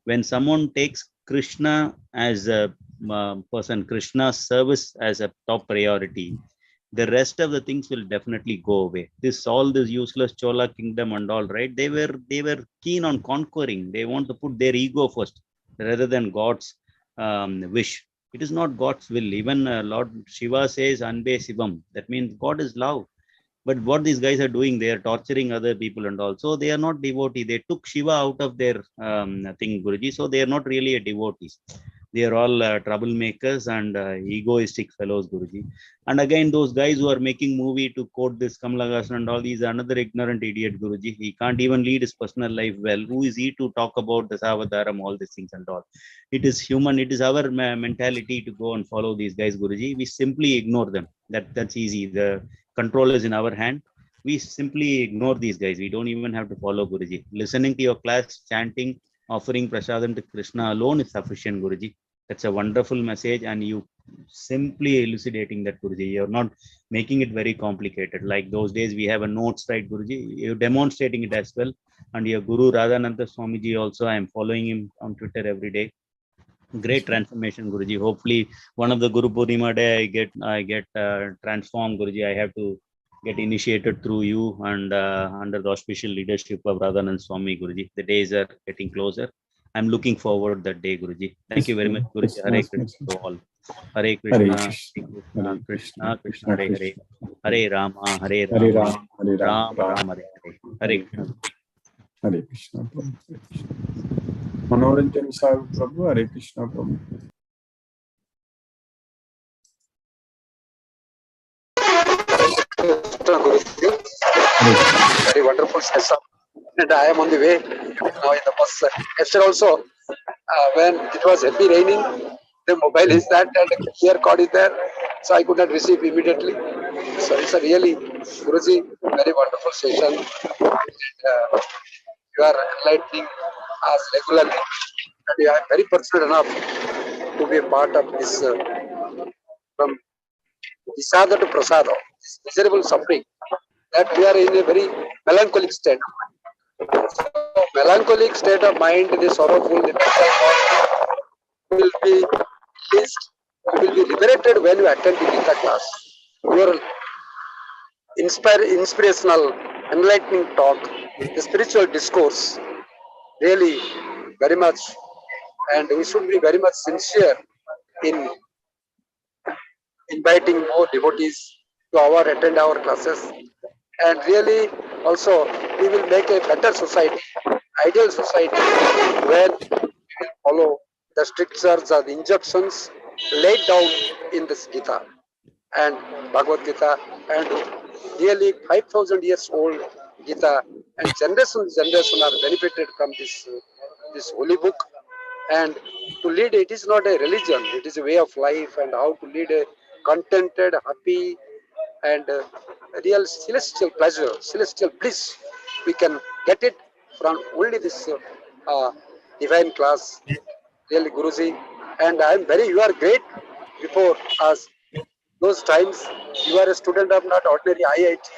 when someone takes Krishna as a person, Krishna's service as a top priority, the rest of the things will definitely go away. All this useless Chola kingdom and all, right? They were keen on conquering. They want to put their ego first rather than God's wish. It is not God's will. Even Lord Shiva says, "Anbe Shivam." That means God is love. But what these guys are doing, they are torturing other people and also they are not devotee. They took Shiva out of their thing, Guruji. So they are not really a devotees. They are all troublemakers and egoistic fellows, Guruji. And again, those guys who are making movie to quote this Kamala Hassan and all these, another ignorant idiot, Guruji. He can't even lead his personal life well. Who is he to talk about the Savadaram, all these things and all? It is human. It is our mentality to go and follow these guys, Guruji. We simply ignore them. That's easy. The control is in our hand. We simply ignore these guys. We don't even have to follow, Guruji. Listening to your class, chanting, offering prasadam to Krishna alone is sufficient, Guruji. That's a wonderful message, and you simply elucidating that, Guruji. You're not making it very complicated. Like those days we have a notes, right, Guruji? You're demonstrating it as well. And your Guru Radhananda Swamiji also, I am following him on Twitter every day. Great transformation, Guruji. Hopefully one of the Guru Purnima day I get transformed, Guruji. I have to get initiated through you and under the auspicial leadership of Radhanand Swami, Guruji. The days are getting closer. I'm looking forward that day, Guruji. Thank you very much, Guruji. Hare Krishna to all. Hare Krishna, Krishna Krishna, Krishna Hare Hare. Hare Rama, Hare Rama, Ram Ram Hare Hare. Hare Krishna. Hare Krishna, Prabhu. Manoranjan Sahu Prabhu, Hare Krishna, Prabhu. Very wonderful session. And I am on the way now in the bus. Yesterday also, when it was heavy raining, the mobile is that and the ear cord is there, so I could not receive immediately. So it's a really, Guruji, very wonderful session. And, you are enlightening us regularly, and you are very fortunate enough to be a part of this from Visada to Prasada, this miserable suffering, that we are in a very melancholic state. So, melancholic state of mind, the sorrowful, the mental will be released, you will be liberated when you attend the Gita class. Your inspirational, enlightening talk, the spiritual discourse, really very much, and we should be very much sincere in inviting more devotees to attend our classes, and really also we will make a better society, ideal society, where we will follow the strictures or the injunctions laid down in this Gita and Bhagavad Gita, and nearly 5,000 years old Gita, and generation are benefited from this holy book. And to lead, it is not a religion, it is a way of life, and how to lead a contented, happy, and real celestial pleasure, celestial bliss. We can get it from only this divine class, really, Guruji. And you are great before us. Those times you are a student of not ordinary IIT,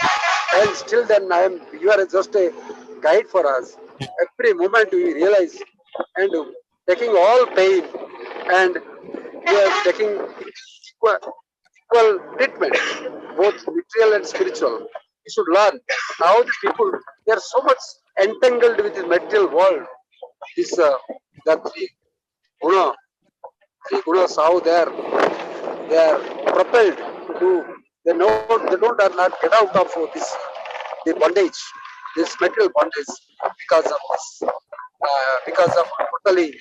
and still then you are just a guide for us. Every moment we realize, and taking all pain, and you are taking equal treatment, both material and spiritual. We should learn how the people, they are so much entangled with the material world. This the three gunas, how they are propelled to do. They are not get out of the bondage, this material bondage, because of totally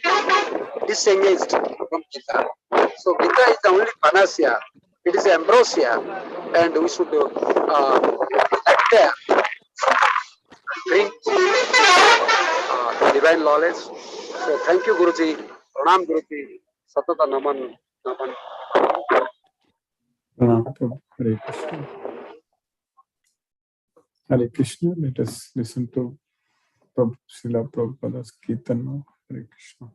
disengaged from Gita. So Gita is the only panacea. It is ambrosia, and we should act there, drink divine knowledge. So thank you, Guruji. Pranam, Guruji. Satata Naman. Naman. Pranam, Prabhu. Hare Krishna. Hare Krishna. Let us listen to Prabhu, Srila Prabhupada's Kirtan now. Hare Krishna.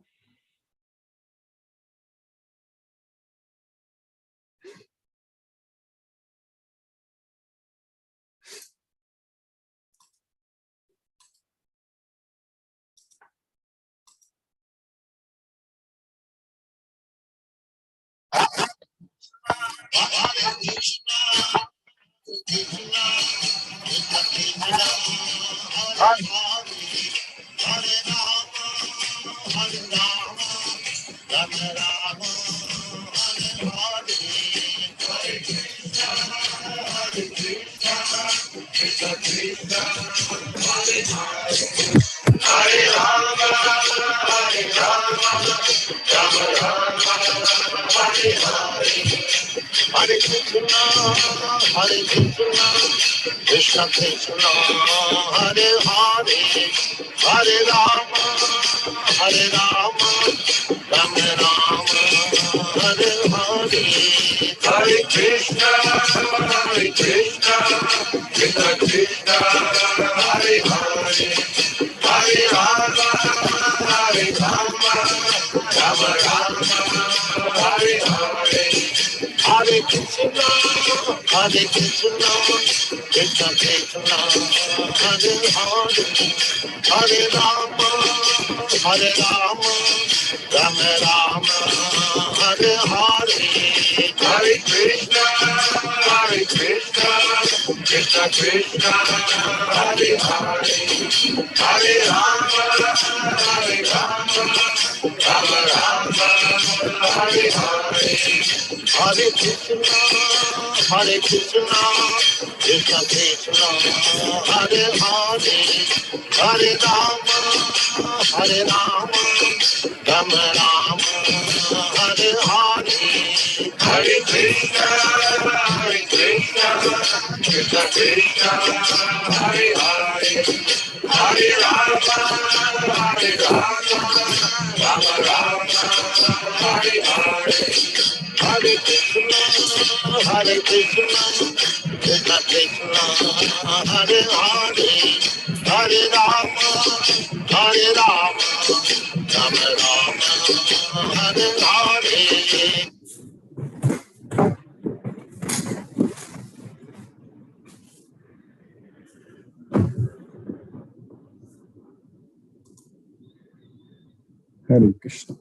Hare Krishna, Krishna Krishna, Hare Hare, Hare Rama, Rama Rama, Hare Hare. Hare Krishna, Krishna Krishna, Hare Hare, Hare Rama, Rama Rama, Hare Hare. Hare Krishna, Krishna Krishna, Hare Hare, Hare Rama, Rama Rama, Hare Hare. Hare Krishna, Krishna Krishna, Hare Hare, Hare Rama, Rama Rama, Hare Hare. Hare Krishna, Krishna Krishna, Hare Hare, Hare Rama, Rama Rama, Hare Hare. Hare Krishna, Krishna Krishna, Hare Hare, Hare Rama, Rama Rama, Hare Hare. Hare Krishna, Krishna Krishna, Hare Hare, Hare Rama, Rama Rama, Hare Hare. Hare Krishna.